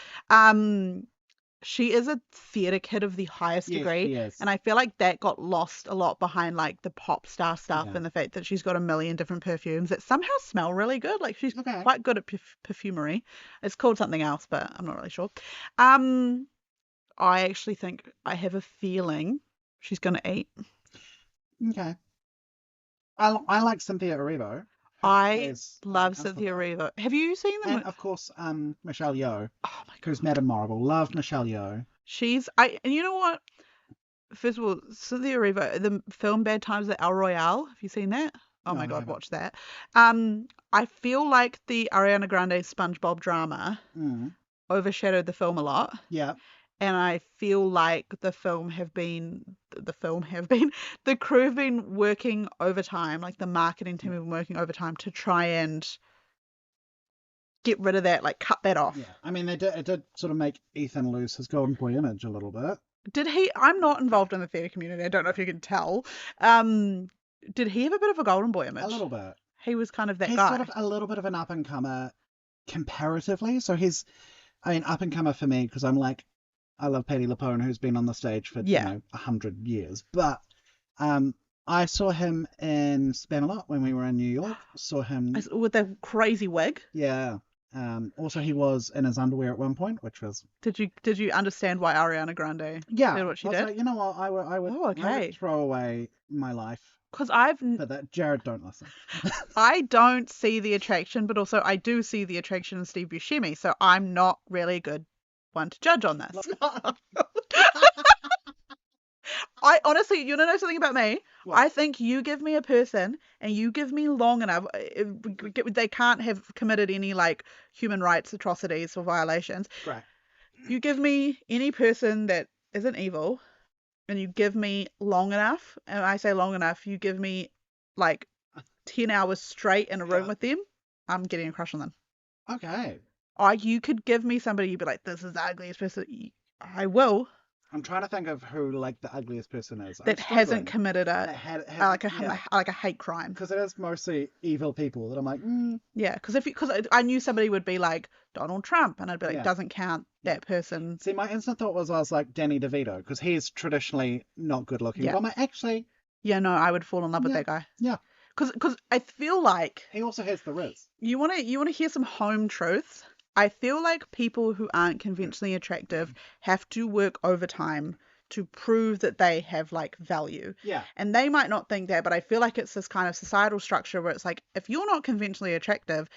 She is a theatre kid of the highest Yes, degree, she is. and I feel like that got lost a lot behind like the pop star stuff Yeah. and the fact that she's got a million different perfumes that somehow smell really good. Like she's Okay. quite good at perfumery. It's called something else, but I'm not really sure. I actually think I have a feeling she's gonna eat. Okay. I like Cynthia Erivo. I love House Cynthia Flipper. Erivo. Have you seen them? And of course, Michelle Yeoh, Oh my god, who's Madame Marvel. Loved Michelle Yeoh. and you know what? First of all, Cynthia Erivo, the film Bad Times at El Royale. Have you seen that? Oh No, my I god, haven't. watch that. I feel like the Ariana Grande SpongeBob drama Mm. overshadowed the film a lot, Yeah. and I feel like the crew have been working overtime, like the marketing team have been working overtime to try and get rid of that, like cut that off. Yeah. I mean, it did sort of make Ethan lose his golden boy image a little bit. Did he? I'm not involved in the theatre community. I don't know if you can tell. Did he have a bit of a golden boy image? A little bit. He was kind of that He's guy. sort of a little bit of an up and comer comparatively. So up and comer for me because I love Patti LuPone, who's been on the stage for 100 years. But I saw him in Spamalot when we were in New York. Saw him With the crazy wig. Yeah. Also, he was in his underwear at one point, which was Did you understand why Ariana Grande did what she I was did? like, you know what, I would throw away my life Because for that. Jared, don't listen. I don't see the attraction, but also I do see the attraction in Steve Buscemi, so I'm not really a good one to judge on this. I honestly, you want to know something about me? What? I think you give me a person and you give me long enough, they can't have committed any like human rights atrocities or violations. Right. You give me any person that isn't evil and you give me long enough, and I say long enough, you give me like 10 hours straight in a room with them, I'm getting a crush on them. Okay. Or you could give me somebody, you'd be like, this is the ugliest person. I will. I'm trying to think of who like the ugliest person is. That hasn't committed a hate crime. Because it is mostly evil people that I'm like, Yeah, because I knew somebody would be like Donald Trump, and I'd be like, Yeah. doesn't count that person. See, my instant thought was I was like Danny DeVito because he's traditionally not good looking. Yeah. But I'm like, actually, Yeah, no, I would fall in love with that guy. yeah, Because I feel like he also has the riz. you want to hear some home truths. I feel like people who aren't conventionally attractive have to work overtime to prove that they have like value. Yeah. And they might not think that, but I feel like it's this kind of societal structure where it's like, if you're not conventionally attractive,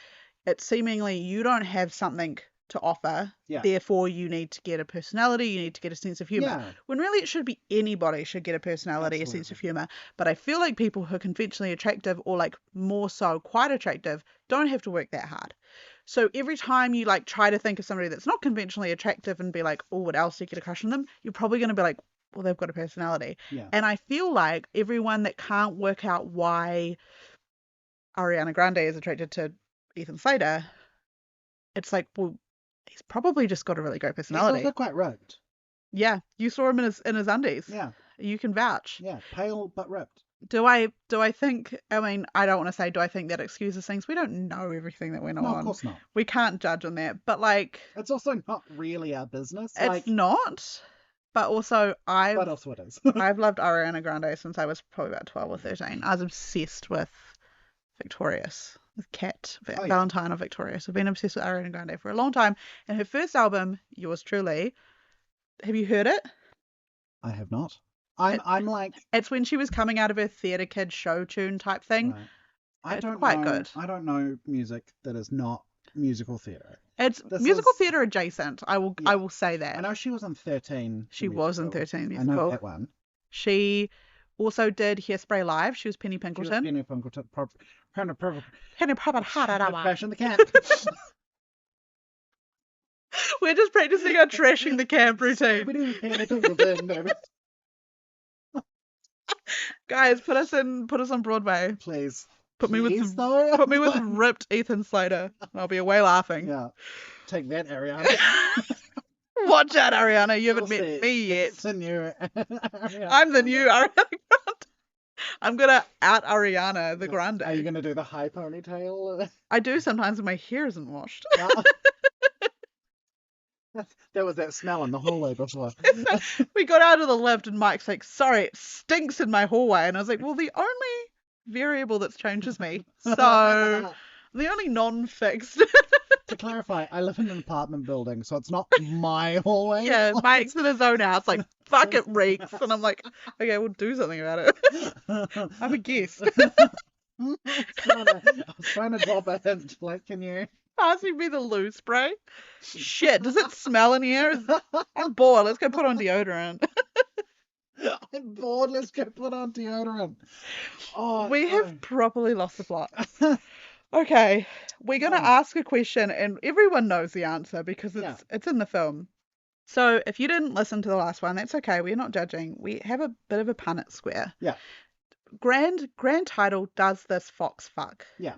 it's seemingly you don't have something to offer. Yeah. Therefore, you need to get a personality, you need to get a sense of humor. Yeah. When really it should be anybody should get a personality, a sense of humor. But I feel like people who are conventionally attractive or like more so quite attractive don't have to work that hard. So every time you like try to think of somebody that's not conventionally attractive and be like, oh, what else do you get a crush on them? You're probably going to be like, well, they've got a personality. Yeah. And I feel like everyone that can't work out why Ariana Grande is attracted to Ethan Slater, it's like, well, he's probably just got a really great personality. He's also quite ripped. Yeah, you saw him in his undies. Yeah. You can vouch. Yeah. Pale but ripped. Do I think, I mean, I don't want to say, do I think that excuses things? We don't know everything that went on. No, of course not. We can't judge on that. But like, It's also not really our business. it's not. But also, But also it is. I've loved Ariana Grande since I was probably about 12 or 13. I was obsessed with Victorious, with Kat Valentine or Victorious. I've been obsessed with Ariana Grande for a long time. And her first album, Yours Truly, have you heard it? I have not. I'm like, it's when she was coming out of her theatre kid show tune type thing. right. It's quite good. I don't know music that is not musical theatre. It's This musical is- theatre adjacent. I will say I that. know she was in 13. She was in 13 I know musical. that one. She also did Hairspray Live. She was Penny She was Pinkleton. Penny Pinkleton. Penny Fashion the camp. We're just practicing our trashing the camp routine. Penny Pinkleton. Guys, put us on Broadway. Please. Put me with though. ripped Ethan Slater. I'll be away laughing. Yeah. Take that, Ariana. Watch out, Ariana. You haven't We'll met see. me yet. It's a new Ariana. I'm the new Ariana Grande. I'm gonna out Ariana the Grande. Are you gonna do the high ponytail? I do sometimes when my hair isn't washed. No. There was that smell in the hallway before. We got out of the lift and Mike's like, sorry, it stinks in my hallway. And I was like, well, the only variable that's changed is me. So the only non-fixed. To clarify, I live in an apartment building, so it's not my hallway. Yeah, Mike's in his own house, like, fuck it reeks. And I'm like, okay, we'll do something about it. I'm a guest. I was trying to drop a hint. Like, can you? Passing me the loo spray. Shit, does it smell in here? I'm bored. Let's go put on deodorant. I'm bored. Let's go put on deodorant. Oh, We have properly lost the plot. Okay, we're going to ask a question, and everyone knows the answer because it's in the film. So if you didn't listen to the last one, that's okay. We're not judging. We have a bit of a Punnett square. Yeah. Grand title, does this fox fuck? Yeah.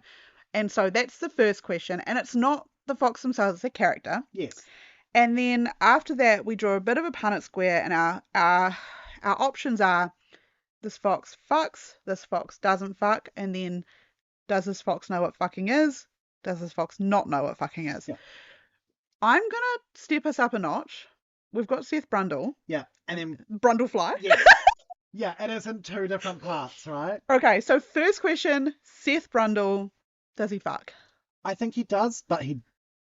And so that's the first question, and it's not the fox themselves, it's a character. Yes. And then after that, we draw a bit of a Punnett square, and our options are this fox fucks, this fox doesn't fuck, and then does this fox know what fucking is? Does this fox not know what fucking is? Yeah. I'm going to step us up a notch. We've got Seth Brundle. Yeah. And then Brundlefly. yeah. Yeah, it is in two different parts, right? Okay, so first question, Seth Brundle, does he fuck? I think he does, but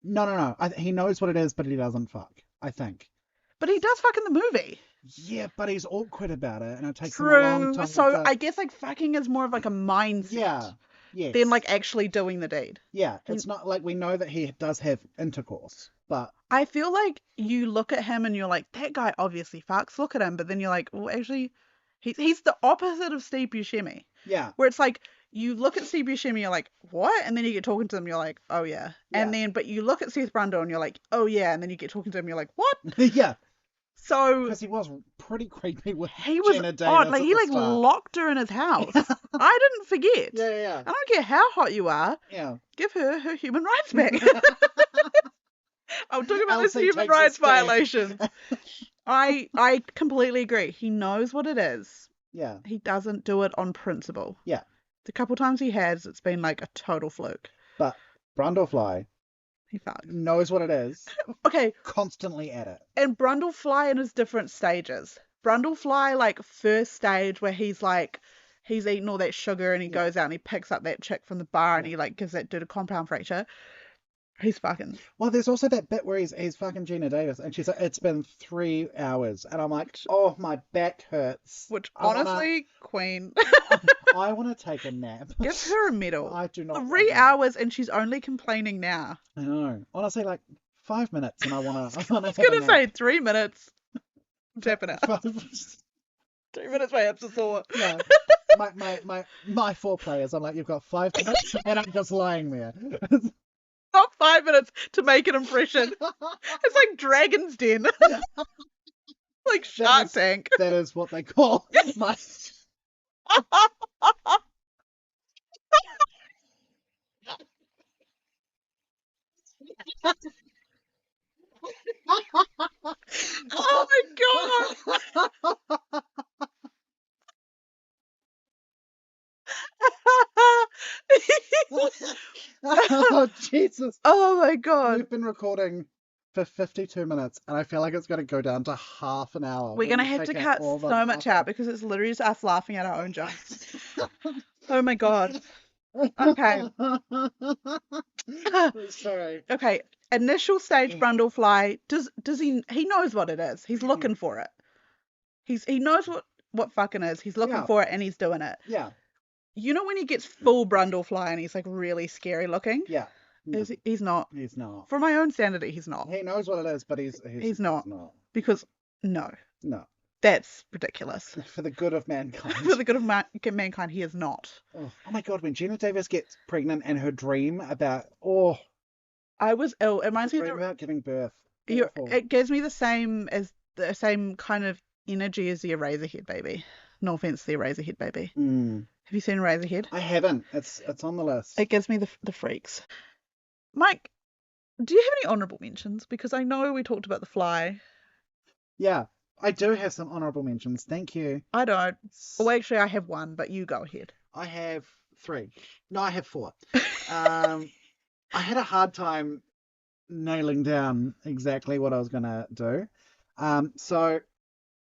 no. He knows what it is, but he doesn't fuck, I think. But he does fuck in the movie. Yeah, but he's awkward about it, and it takes him a True. long time. So I guess like fucking is more of like a mindset. Yeah. Yes. Than like actually doing the deed. Yeah, it's not like we know that he does have intercourse, but I feel like you look at him and you're like, that guy obviously fucks. Look at him, but then you're like, well, actually, he's the opposite of Steve Buscemi. yeah, Where it's like you look at Steve Buscemi, you're like, what? And then you get talking to him, you're like, oh yeah. And then, but you look at Seth Brundle and you're like, oh yeah. And then you get talking to him, you're like, what? yeah, So because he was pretty creepy with he was Jenna Davis odd. Like at he the like start. locked her in his house. I didn't forget. Yeah, I don't care how hot you are. yeah. Give her human rights back. I'm talking about this Elsie human takes a rights stand. violations. I completely agree. He knows what it is. Yeah, He doesn't do it on principle. yeah. The couple times he has, it's been like a total fluke. But Brundlefly He fucks. knows what it is, Okay, constantly at it. and Brundlefly in his different stages. Brundlefly, like first stage where he's like, he's eating all that sugar and he goes out and he picks up that chick from the bar and he like gives that dude a compound fracture. He's fucking. Well, there's also that bit where he's fucking Gina Davis, and she's like, "It's been 3 hours," and I'm like, "Oh, my back hurts." Which I wanna- honestly, Queen, I want to take a nap. give her a medal. I do not. 3 want that. hours and she's only complaining now. I know. Honestly, like 5 minutes, and I want to. I was gonna say 3 minutes. I'm tapping out. 3 minutes, my hips are sore. Yeah. My foreplay is I'm like, you've got 5 minutes, and I'm just lying there. Not 5 minutes to make an impression. It's like Dragon's Den. Like Shark Tank. That is what they call my. Oh my god! Oh, Jesus. Oh my god. We've been recording for 52 minutes, and I feel like it's going to go down to half an hour. We're going to have to cut so much out because it's literally just us laughing at our own jokes. Oh my god. Okay. Sorry. Okay. Initial stage Brundlefly. Does he knows what it is. He's looking for it. He knows what fucking is. He's looking for it and he's doing it. Yeah. You know when he gets full Brundlefly and he's like really scary looking? Yeah. No, He's not. he's not. For my own sanity, he's not. He knows what it is, but he's not. not. Because, no, No. that's ridiculous. For the good of mankind. For the good of mankind, he is not. Oh my God, when Gina Davis gets pregnant and her dream about, I was ill. It reminds me dream of about giving birth. it gives me the same kind of energy as the Eraserhead baby. No offense to the Eraserhead baby. Have you seen Eraserhead? I haven't. It's on the list. It gives me the freaks. Mike, do you have any honourable mentions? Because I know we talked about The Fly. Yeah, I do have some honourable mentions. Thank you. I don't. Well, actually, I have one, but you go ahead. I have 3. No, I have 4. I had a hard time nailing down exactly what I was going to do. So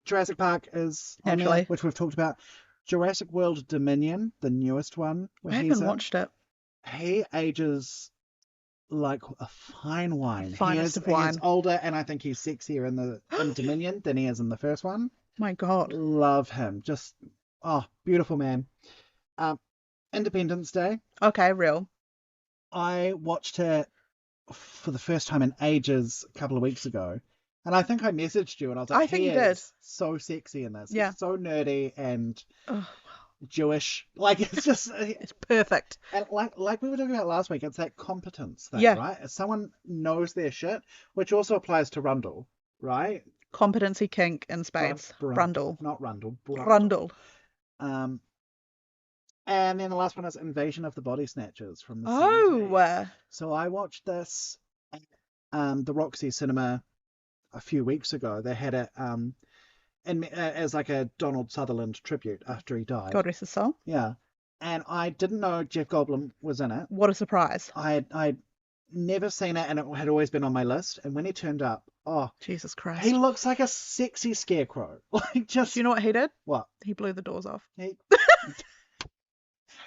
Jurassic Park is on there, Naturally. which we've talked about. Jurassic World Dominion, the newest one. I haven't watched it. He ages like a fine wine. Finest of wine. He's older, and I think he's sexier in Dominion than he is in the first one. My God. Love him. Just, beautiful man. Independence Day. Okay, real. I watched it for the first time in ages a couple of weeks ago. And I think I messaged you and I was like, I think you did. So sexy in this. Yeah. He's so nerdy and Jewish. Like, it's just... It's perfect. And like we were talking about last week, it's that competence thing, Yeah. right? If someone knows their shit, which also applies to Rundle, right? Competency kink in spades. Brundle. Not Rundle. Brundle. And then the last one is Invasion of the Body Snatchers from the 70s. Oh. So I watched this at the Roxy Cinema a few weeks ago. They had it as like a Donald Sutherland tribute after he died. God rest his soul. Yeah. And I didn't know Jeff Goldblum was in it. What a surprise. I'd never seen it, and it had always been on my list. And when he turned up, Jesus Christ. he looks like a sexy scarecrow. Like, just... Do you know what he did? What? He blew the doors off.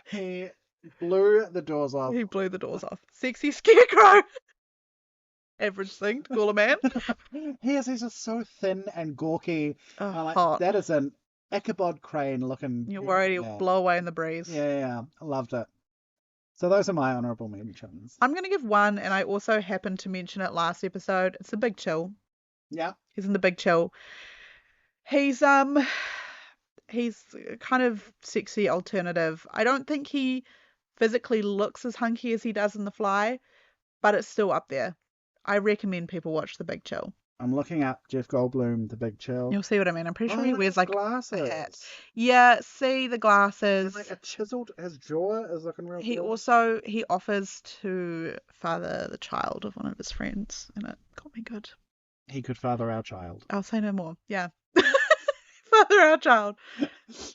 He blew the doors off. He blew the doors off. Sexy scarecrow. Average thing to call a man. He's just so thin and gawky. Hot. That is an Ichabod Crane looking. You're worried he'll blow away in the breeze. Yeah. I loved it. So those are my honourable mentions. I'm going to give one, and I also happened to mention it last episode. It's The Big Chill. Yeah. He's in The Big Chill. He's kind of sexy alternative. I don't think he physically looks as hunky as he does in The Fly, but it's still up there. I recommend people watch The Big Chill. I'm looking up Jeff Goldblum, The Big Chill. You'll see what I mean. I'm pretty sure he wears like glasses. a hat. Yeah, see the glasses. Like a chiseled, his jaw is looking real good. He offers to father the child of one of his friends, and it got me good. He could father our child. I'll say no more. Yeah. Father our child.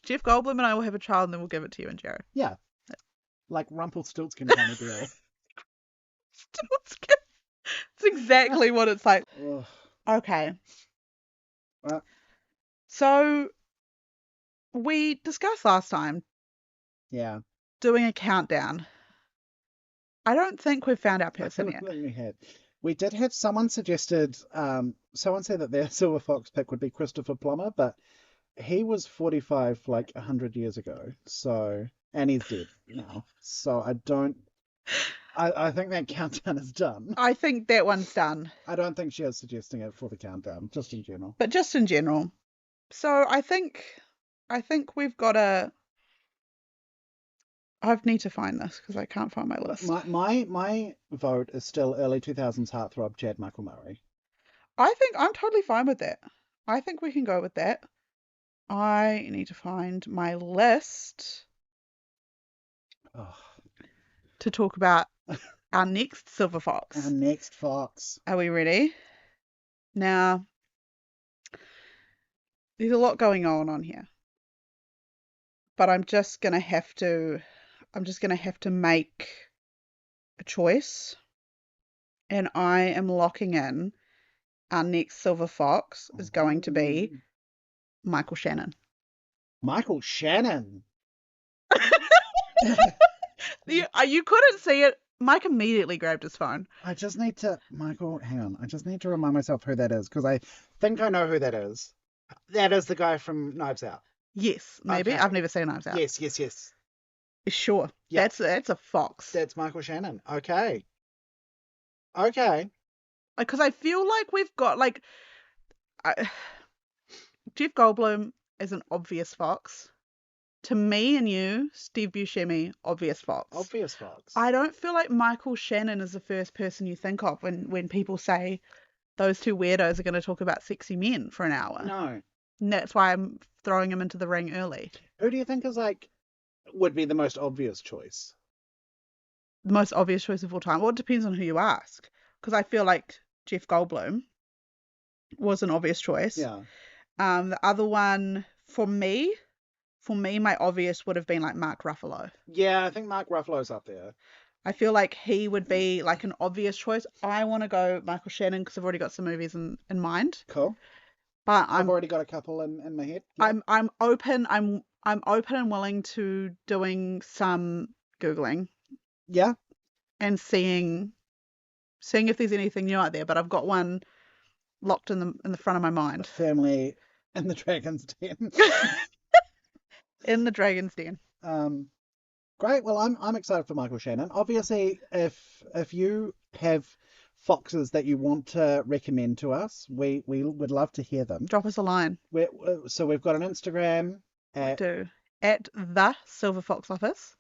Jeff Goldblum and I will have a child, and then we'll give it to you and Jared. Yeah. Like Rumpelstiltskin kind of deal. It's exactly what it's like. Ugh. Okay. So we discussed last time. Yeah. Doing a countdown. I don't think we've found our person yet. We had. We did have someone suggested. Someone said that their Silver Fox pick would be Christopher Plummer, but he was 45 like 100 years ago. So, and he's dead now. So I don't. I think that countdown is done. I think that one's done. I don't think she is suggesting it for the countdown, just in general. But just in general. So I think we've got a... I need to find this because I can't find my list. My vote is still early 2000s heartthrob Chad Michael Murray. I think I'm totally fine with that. I think we can go with that. I need to find my list to talk about our next Silver Fox. Our next Fox. Are we ready? Now, there's a lot going on here. But I'm just going to have to make a choice. And I am locking in our next Silver Fox is going to be Michael Shannon. Michael Shannon. You couldn't see it. Mike immediately grabbed his phone. I just need to remind myself who that is, because I think I know who that is. That is the guy from Knives Out. Yes, maybe. Okay. I've never seen Knives Out. Yes. Sure. Yep. That's a fox. That's Michael Shannon. Okay. Okay. Because I feel like we've got like Jeff Goldblum is an obvious Fox. To me and you, Steve Buscemi, obvious Fox. Obvious Fox. I don't feel like Michael Shannon is the first person you think of when people say those two weirdos are going to talk about sexy men for an hour. No. And that's why I'm throwing him into the ring early. Who do you think is would be the most obvious choice? The most obvious choice of all time. Well, it depends on who you ask. Because I feel like Jeff Goldblum was an obvious choice. Yeah. The other one, for me, my obvious would have been like Mark Ruffalo. Yeah, I think Mark Ruffalo's up there. I feel like he would be like an obvious choice. I want to go Michael Shannon because I've already got some movies in mind. Cool. But I've already got a couple in my head. Yeah. I'm open. I'm open and willing to doing some Googling. Yeah. And seeing if there's anything new out there. But I've got one locked in the front of my mind. Firmly in the Dragon's Den. In the Dragon's Den. Great. Well, I'm excited for Michael Shannon. Obviously, if you have foxes that you want to recommend to us, we would love to hear them. Drop us a line. So we've got an Instagram at the Silver Fox Office.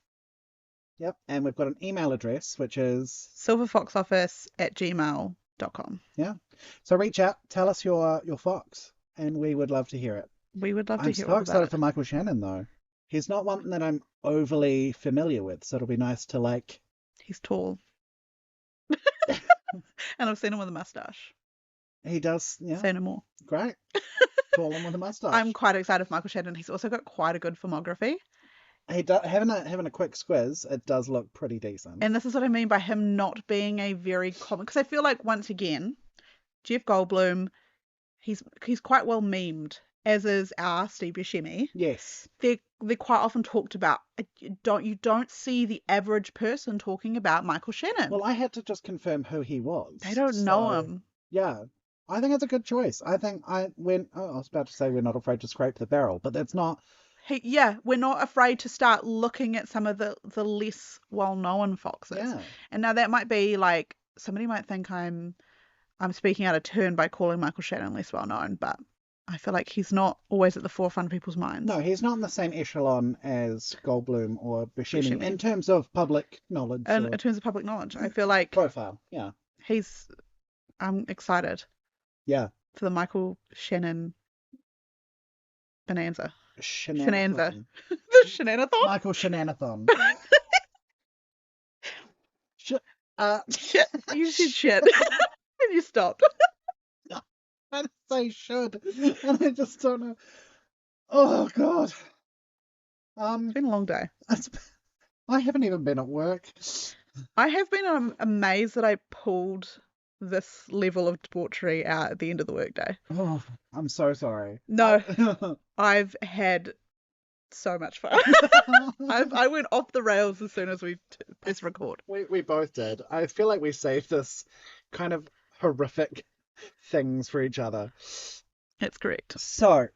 Yep, and we've got an email address which is silverfoxoffice@gmail.com. Yeah. So reach out, tell us your fox, and we would love to hear it. We would love to hear it. I'm so excited for Michael Shannon though. He's not one that I'm overly familiar with, so it'll be nice to He's tall. And I've seen him with a mustache. He does, yeah. Say no more. Great. Tall and with a mustache. I'm quite excited for Michael Shannon. He's also got quite a good filmography. Having a quick squiz, it does look pretty decent. And this is what I mean by him not being a very common, because I feel like once again, Jeff Goldblum, he's quite well memed, as is our Steve Buscemi. Yes. They're quite often talked about. You don't see the average person talking about Michael Shannon. Well, I had to just confirm who he was. They don't know him. Yeah. I think it's a good choice. I think I was about to say we're not afraid to scrape the barrel, but that's not. We're not afraid to start looking at some of the less well-known foxes. Yeah. And now that might be like, somebody might think I'm speaking out of turn by calling Michael Shannon less well-known, but I feel like he's not always at the forefront of people's minds. No, he's not in the same echelon as Goldblum or Buscemi in terms of public knowledge. And in terms of public knowledge, I feel like profile, yeah. I'm excited. Yeah. For the Michael Shannon bonanza. Shenanathon. The Shenanathon? Michael Shenanathon. Shit. You said shit. And you stopped. I didn't say should. And I just don't know. Oh, God. It's been a long day. I haven't even been at work. I have been amazed that I pulled this level of debauchery out at the end of the workday. Oh, I'm so sorry. No, I've had so much fun. I went off the rails as soon as we pressed record. We both did. I feel like we saved this kind of horrific things for each other. That's correct. So,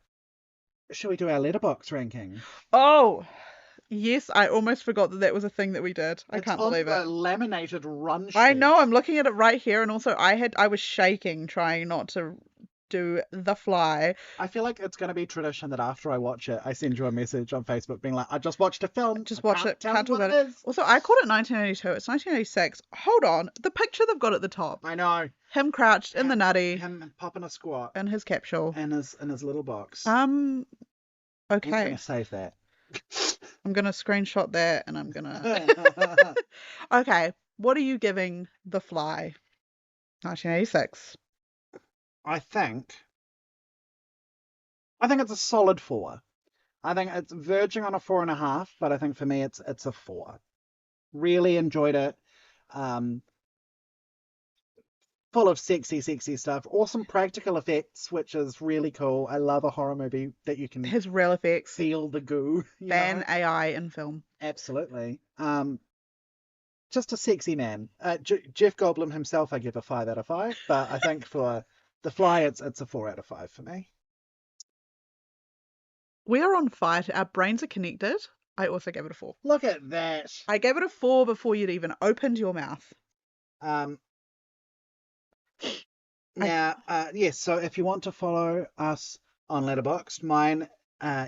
shall we do our letterbox ranking? Oh, yes, I almost forgot that was a thing that we did. I can't believe it. It's on the laminated run sheet. I know, I'm looking at it right here, and also I was shaking trying not to do The Fly. I feel like it's going to be tradition that after I watch it, I send you a message on Facebook being like, I just watched a film. Just watch it. Can't talk about it. Also, I called it 1982. It's 1986. Hold on. The picture they've got at the top. I know. Him crouched in the nutty. Him popping a squat. In his capsule. In his little box. Okay. I'm going to save that. I'm going to screenshot that and I'm going to... Okay. What are you giving The Fly? 1986. I think it's a solid 4. I think it's verging on a 4.5, but I think for me it's a 4. Really enjoyed it. Full of sexy stuff. Awesome practical effects, which is really cool. I love a horror movie that you can his real effects. Feel the goo. Ban AI in film. Absolutely. Just a sexy man. Jeff Goldblum himself, I give a 5 out of 5, but I think for The Fly, it's a 4 out of 5 for me. We are on fire. Our brains are connected. I also gave it a 4. Look at that. I gave it a 4 before you'd even opened your mouth. Now, yes, so if you want to follow us on Letterboxd, mine,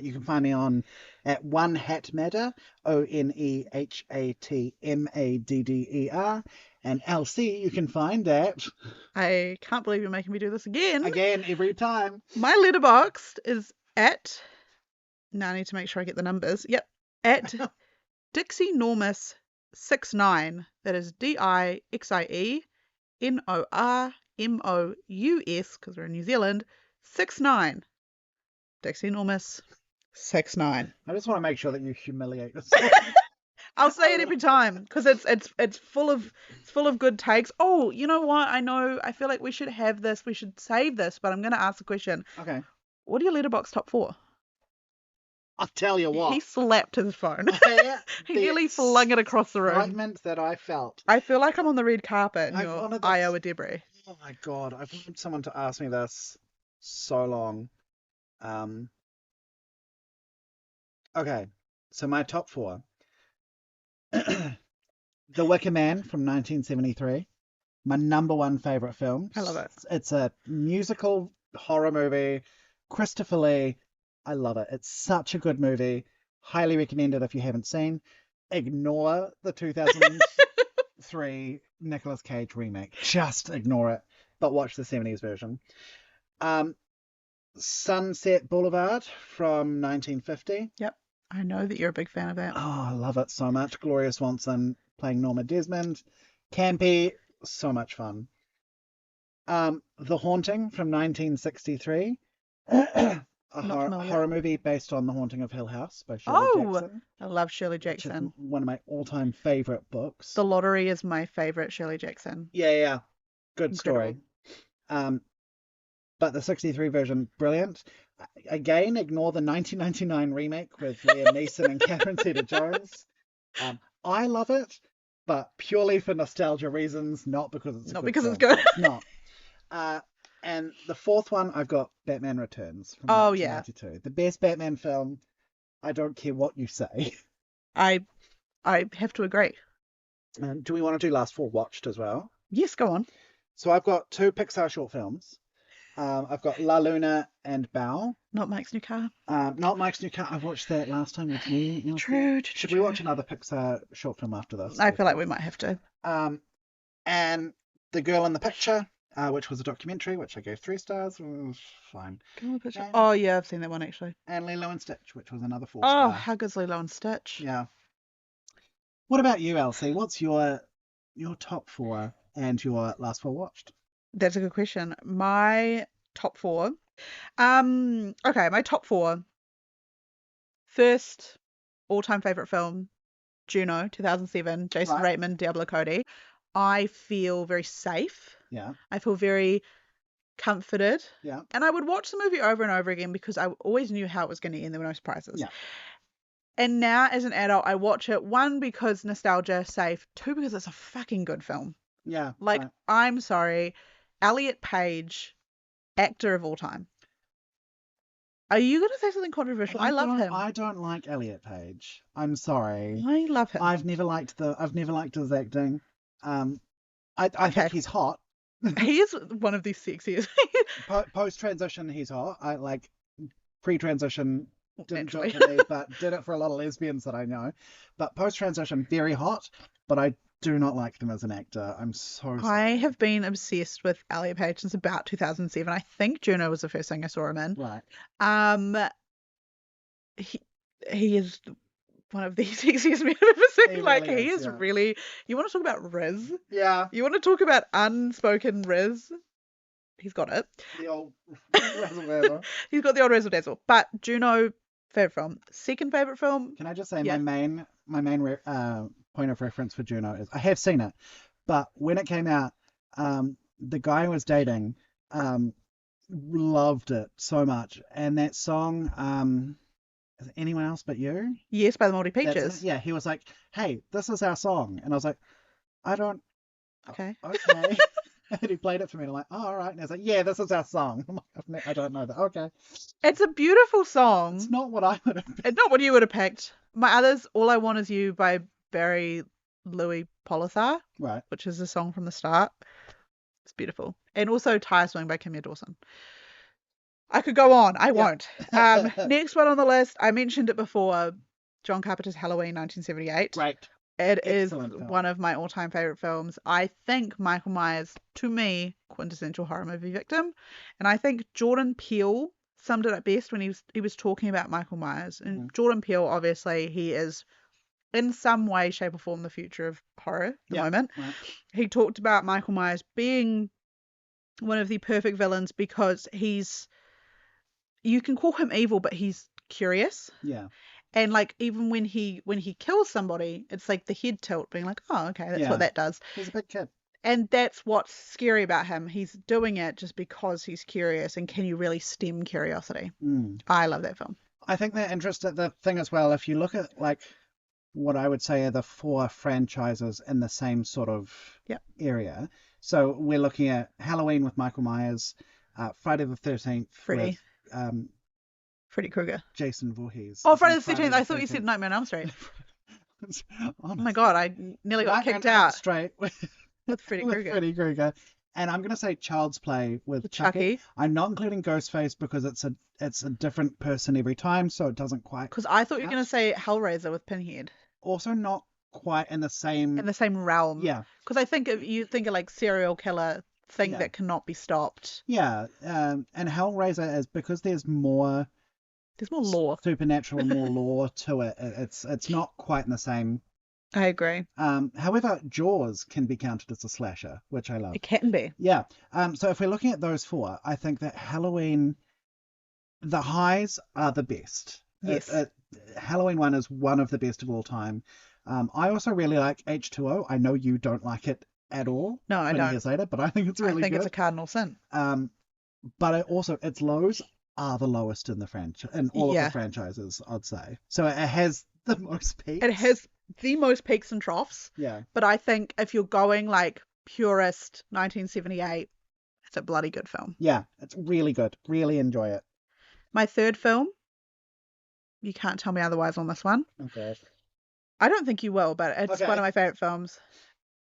you can find me on at One Hat Madder, ONEHATMADDER, and LC you can find at, I can't believe you're making me do this again. again, every time. My letterboxd is at, now I need to make sure I get the numbers. Yep, at Dixie Normus 69. That is DIXIE NORMOUS, because we're in New Zealand, 69. Dixie Normus 69. I just want to make sure that you humiliate us. I'll say it every time because it's full of good takes. Oh, you know what? I feel like we should have this. We should save this, but I'm gonna ask the question. Okay. What are your letterbox top 4? I'll tell you what. He slapped his phone. He The nearly flung it across the room. excitement that I felt. I feel like I'm on the red carpet and I've you're wanted this- Iowa debris. Oh my God, I've wanted someone to ask me this so long. Okay, so my top 4. The Wicker Man from 1973. My number 1 favorite film. I love it. It's a musical horror movie. Christopher Lee. I love it. It's such a good movie. Highly recommended if you haven't seen. Ignore the 2003 Nicolas Cage remake. Just ignore it. But watch the 70s version. Sunset Boulevard from 1950. Yep. I know that you're a big fan of that. Oh, I love it so much. Gloria Swanson playing Norma Desmond. Campy. So much fun. The Haunting from 1963. A horror movie based on The Haunting of Hill House by Shirley Jackson. I love Shirley Which is Jackson. one of my all-time favorite books. The Lottery is my favorite Shirley Jackson. Yeah. Good story. Incredible. But the 63 version, brilliant. Again, ignore the 1999 remake with Liam Neeson and Catherine Zeta-Jones. I love it, but purely for nostalgia reasons, not because it's Not good because film. it's good. It's not. And the 4th one, I've got Batman Returns from 1992. The best Batman film. I don't care what you say. I have to agree. Do we want to do last 4 watched as well? Yes, go on. So I've got 2 Pixar short films. I've got La Luna and Bao. Not Mike's New Car. Not Mike's New Car. I watched that last time with you. True. Should we watch another Pixar short film after this? I feel like we might have to. And The Girl in the Picture, which was a documentary, which I gave 3 stars. Fine. Yeah. Oh, yeah, I've seen that one actually. And Lilo and Stitch, which was another 4 Oh, star. how good's Lilo and Stitch? Yeah. What about you, Elsie? What's your top 4 and your last 4 watched? That's a good question. My top 4. Okay, my top 4. First, all-time favorite film, Juno, 2007, Jason Reitman, Diablo Cody. I feel very safe. Yeah. I feel very comforted. Yeah. And I would watch the movie over and over again because I always knew how it was going to end. There were no surprises. Yeah. And now, as an adult, I watch it, 1, because nostalgia, safe, 2, because it's a fucking good film. Yeah. Like, right. I'm sorry, Elliot Page, actor of all time. Are you going to say something controversial? I love him. I don't like Elliot Page. I'm sorry. I love him. I've never liked his acting. I think he's hot. He is one of the sexiest. Post transition, he's hot. I like pre-transition. Didn't do Naturally. it for me, but did it for a lot of lesbians that I know. But post-transition, very hot, but I do not like them as an actor. I'm so sorry. I have been obsessed with Elliot Page since about 2007. I think Juno was the first thing I saw him in. Right. He is one of the sexiest men I've ever seen. He Like, really he is, is yeah. really... You want to talk about Riz? Yeah. You want to talk about unspoken Riz? He's got it. The old razzle-dazzle. He's got the old razzle dazzle. But Juno, favorite film. Second favorite film. Can I just say Yeah. my main point of reference for Juno is I have seen it, but when it came out, the guy I was dating loved it so much, and that song, is it Anyone Else But You? Yes, by the Moldy That's Peaches. it. Yeah, he was like, "Hey, this is our song," and I was like, "I don't." Okay. Okay. And he played it for me, and I'm like, "Oh, all right." And I was like, "Yeah, this is our song." I'm like, I don't know that. Okay. It's a beautiful song. It's not what I would have. It's not what you would have picked. My others, All I Want Is You by Barry Louis Polithar, Right. which is the song from the start. It's beautiful. And also Tire Swing by Kimya Dawson. I could go on. I won't. Next one on the list, I mentioned it before, John Carpenter's Halloween 1978. Great. It Excellent is film. one of my all-time favorite films. I think Michael Myers, to me, quintessential horror movie victim. And I think Jordan Peele summed it up best when he was talking about Michael Myers. And Jordan Peele, obviously, he is in some way, shape, or form the future of horror at the moment. Right. He talked about Michael Myers being one of the perfect villains because you can call him evil, but he's curious. Yeah. And like even when he kills somebody, it's like the head tilt, being like, oh, okay, that's what that does. He's a big kid. And that's what's scary about him. He's doing it just because he's curious. And can you really stem curiosity? I love that film. I think they're interested. The thing as well, if you look at like what I would say are the 4 franchises in the same sort of area. So we're looking at Halloween with Michael Myers, Friday the 13th Freddy. with Freddy Krueger. Jason Voorhees. Oh, Friday the 13th. I thought you said Nightmare on Elm Street. Oh my God, I nearly got kicked out. Straight with Freddy Krueger. Freddy Krueger. And I'm going to say Child's Play with Chucky. I'm not including Ghostface because it's a different person every time, so it doesn't quite. Because I thought you were going to say Hellraiser with Pinhead. Also not quite in the same realm. Yeah. Because I think if you think of like serial killer thing that cannot be stopped. Yeah. And Hellraiser is because there's more lore, supernatural, more lore to it. It's not quite in the same. I agree. However, Jaws can be counted as a slasher, which I love. It can be. Yeah. So if we're looking at those 4, I think that Halloween, the highs are the best. Yes. Halloween 1 is one of the best of all time. I also really like H2O. I know you don't like it at all. No, I don't. Years later, but I think it's really good. I think it's a cardinal sin. But its lows are the lowest in the in all of the franchises, I'd say. So it has the most peaks. It has the most peaks and troughs. Yeah. But I think if you're going like purist 1978, it's a bloody good film. Yeah, it's really good. Really enjoy it. My third film, you can't tell me otherwise on this one. Okay. I don't think you will, but it's one of my favorite films.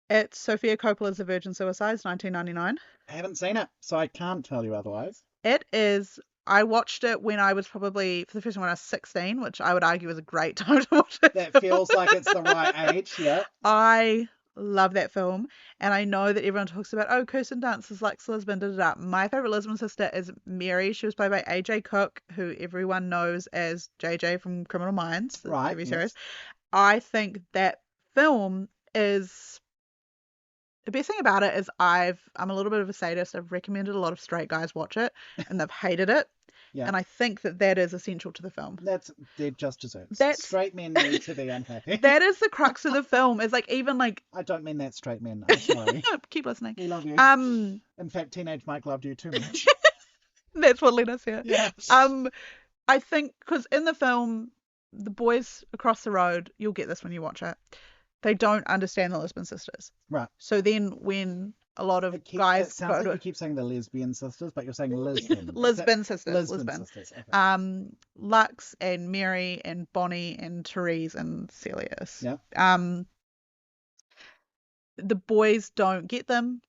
It's Sofia Coppola's The Virgin Suicides, 1999. I haven't seen it, so I can't tell you otherwise. It is. I watched it when I was probably, for the first time when I was 16, which I would argue was a great time to watch it. That feels like it's the right age, yeah. I love that film, and I know that everyone talks about, oh, Kirsten Dunst is like Lisbon, da-da-da. My favourite Lisbon sister is Mary. She was played by AJ Cook, who everyone knows as JJ from Criminal Minds, the TV series. I think that film is... The best thing about it is I'm a little bit of a sadist. I've recommended a lot of straight guys watch it, and they've hated it. Yeah. And I think that is essential to the film. They're just desserts. Straight men need to be unhappy. That is the crux of the film. Is like even like I don't mean that straight men. I'm sorry. Keep listening. We love you. In fact, teenage Mike loved you too much. That's what led us here. Yeah. I think because in the film, the boys across the road, you'll get this when you watch it. They don't understand the Lisbon sisters. Right. So then when a lot of guys it sounds like you keep saying the lesbian sisters, but you're saying Lisbon. Lisbon sisters. Lisbon sisters. Okay. Lux and Mary and Bonnie and Therese and Celius. Yeah. The boys don't get them.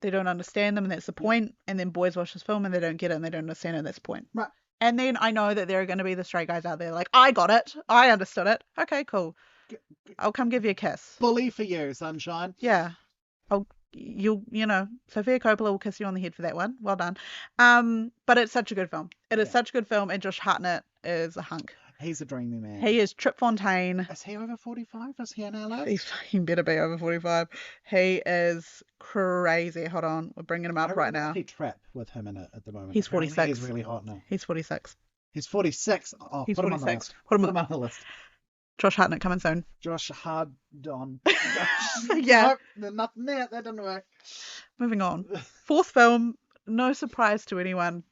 They don't understand them, and that's the point. And then boys watch this film and they don't get it and they don't understand it, and that's the point. Right. And then I know that there are going to be the straight guys out there like, I got it. I understood it. Okay, cool. I'll come give you a kiss. Bully for you, sunshine. Yeah. You know, Sofia Coppola will kiss you on the head for that one. Well done. But it's such a good film. It is such a good film, and Josh Hartnett is a hunk. He's a dreamy man. He is Trip Fontaine. Is he over 45? Is he in LA? He fucking better be over 45. He is crazy. Hold on. We're bringing him up right now. He's Trap with him in it at the moment. He's 46. He's really hot now. He's 46. He's 46. Oh, he's put 46. Him on the list. Put him on the list. Josh Hartnett coming soon. Josh Hardon. Yeah. Nope, nothing there. That didn't work. Moving on. Fourth film. No surprise to anyone.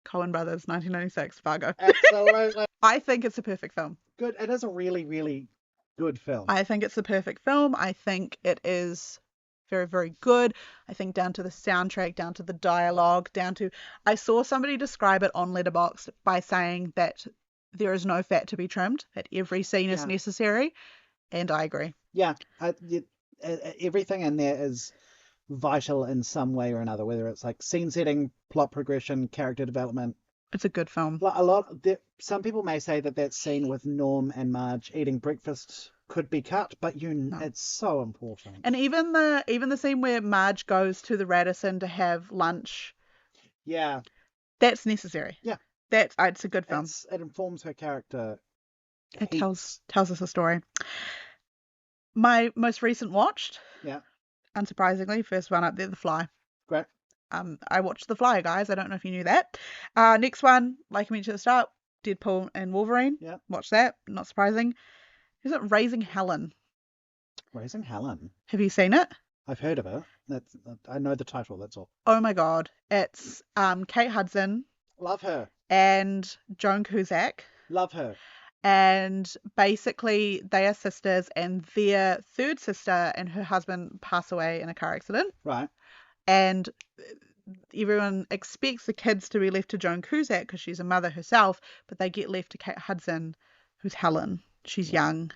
Coen Brothers, 1996, Fargo. Absolutely. I think it's a perfect film. Good. It is a really, really good film. I think it's the perfect film. I think it is very, very good. I think down to the soundtrack, down to the dialogue, down to... I saw somebody describe it on Letterboxd by saying that there is no fat to be trimmed, that every scene is necessary, and I agree. Yeah. Everything in there is vital in some way or another, whether it's like scene setting, plot progression, character development. It's a good film. Some people may say that scene with Norm and Marge eating breakfast could be cut, but No. it's so important. And even the scene where Marge goes to the Radisson to have lunch, Yeah, that's necessary. Yeah. It's a good film. it informs her character. It heaps. tells us a story. My most recent watched, Yeah, unsurprisingly, first one up there, The Fly. great. I watched The Fly, guys. I don't know if you knew that. Next one, like I mentioned at the start, Deadpool and Wolverine. Yeah. Watch that. Not surprising. Is it Raising Helen? Raising Helen. Have you seen it? I've heard of it. I know the title. That's all. Oh my God. It's Kate Hudson Love her. and Joan Cusack. Love her. And basically they are sisters, and their third sister and her husband pass away in a car accident. Right. And everyone expects the kids to be left to Joan Cusack because she's a mother herself, but they get left to Kate Hudson, who's Helen. She's young.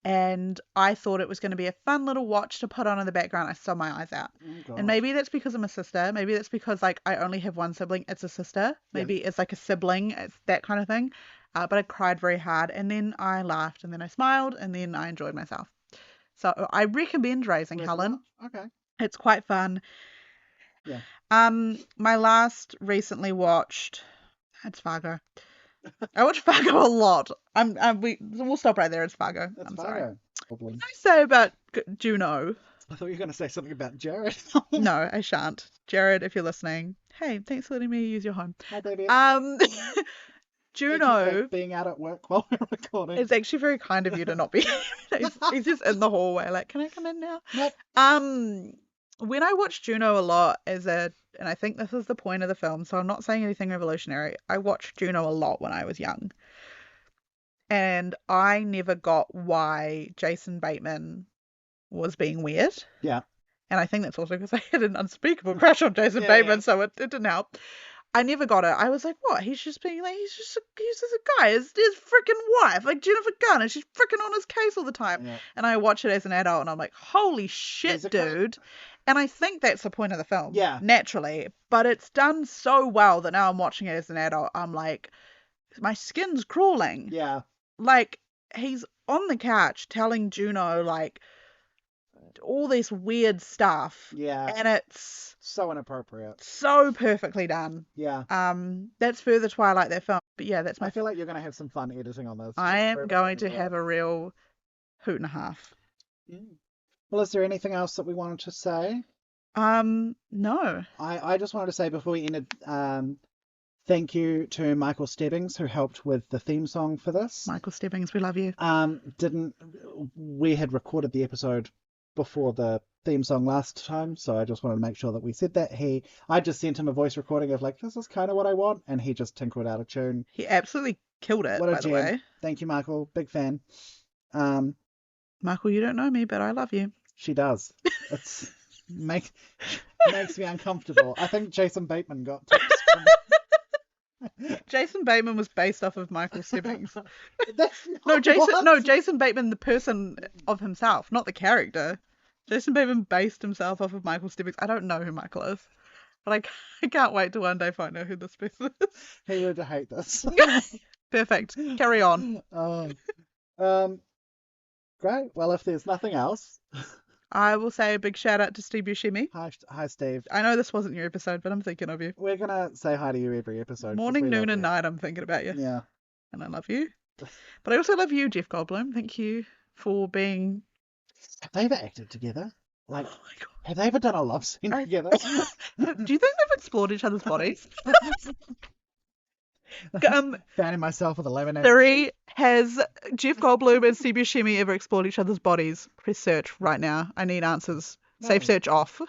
And I thought it was going to be a fun little watch to put on in the background. I sobbed my eyes out. Oh, And maybe that's because I'm a sister. Maybe that's because like I only have one sibling. It's a sister. Maybe it's like a sibling. It's that kind of thing. But I cried very hard, and then I laughed, and then I smiled, and then I enjoyed myself. So I recommend Raising Helen. Okay. It's quite fun. Yeah. My last recently watched, it's Fargo. I watch Fargo a lot. We'll stop right there. It's Fargo. That's I'm Fargo. sorry. Goldblum. What did I say about Juno? I thought you were going to say something about Jared. No, I shan't. Jared, if you're listening, hey, thanks for letting me use your home. Hi, baby. Juno being out at work while we're recording. It's actually very kind of you to not be. he's just in the hallway, like, can I come in now? Nope. When I watched Juno a lot and I think this is the point of the film, so I'm not saying anything revolutionary. I watched Juno a lot when I was young, and I never got why Jason Bateman was being weird. Yeah. And I think that's also because I had an unspeakable crush on Jason Bateman, so it didn't help. I never got it. I was like, what? He's just being like, he's just a guy. His freaking wife, like Jennifer Garner, she's freaking on his case all the time. Yeah. And I watch it as an adult, and I'm like, holy shit, dude. And I think that's the point of the film. Yeah. Naturally. But it's done so well that now I'm watching it as an adult. I'm like, my skin's crawling. Yeah. Like, he's on the couch telling Juno, like, all this weird stuff. Yeah. And it's so inappropriate. So perfectly done. Yeah. That's further to why I like that film. But yeah, that's my. I feel like you're going to have some fun editing on this. I am going to have a real hoot and a half. Well, is there anything else that we wanted to say? No. I just wanted to say before we ended, thank you to Michael Stebbings, who helped with the theme song for this. Michael Stebbings, we love you. We had recorded the episode before the theme song last time, so I just wanted to make sure that we said that. I just sent him a voice recording of like, this is kind of what I want, and he just tinkered out a tune. He absolutely killed it, by the way. Thank you, Michael. Big fan. Michael, you don't know me, but I love you. She does. It's makes me uncomfortable. I think Jason Bateman got tips from... Jason Bateman was based off of Michael Stebbings. Jason Jason Bateman, the person of himself, not the character. Jason Bateman based himself off of Michael Stebbings. I don't know who Michael is, but I can't wait to one day find out who this person is. He would hate this. Perfect. Carry on. Great. Well, if there's nothing else, I will say a big shout out to Steve Buscemi. Hi, Steve. I know this wasn't your episode, but I'm thinking of you. We're gonna say hi to you every episode. Morning, noon, and night. I'm thinking about you. Yeah. And I love you. But I also love you, Jeff Goldblum. Thank you for being. Have they ever acted together? Like, oh my God. Have they ever done a love scene together? Do you think they've explored each other's bodies? Fanning myself with a lemonade. Siri, has Jeff Goldblum and Steve Buscemi ever explored each other's bodies? Press search right now. I need answers. No. Safe search off.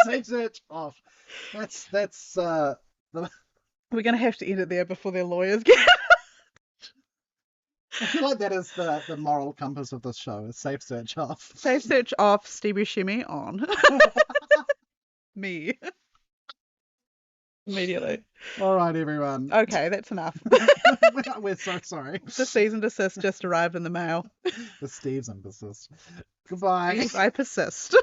Safe search off. That's We're gonna have to end it there before their lawyers get. I feel like that is the moral compass of this show, is safe search off. Safe search off, Steve Buscemi on. Me. Immediately. All right, everyone. Okay, that's enough. We're so sorry. The cease and desist just arrived in the mail. The Steve's and desist. Goodbye. I persist.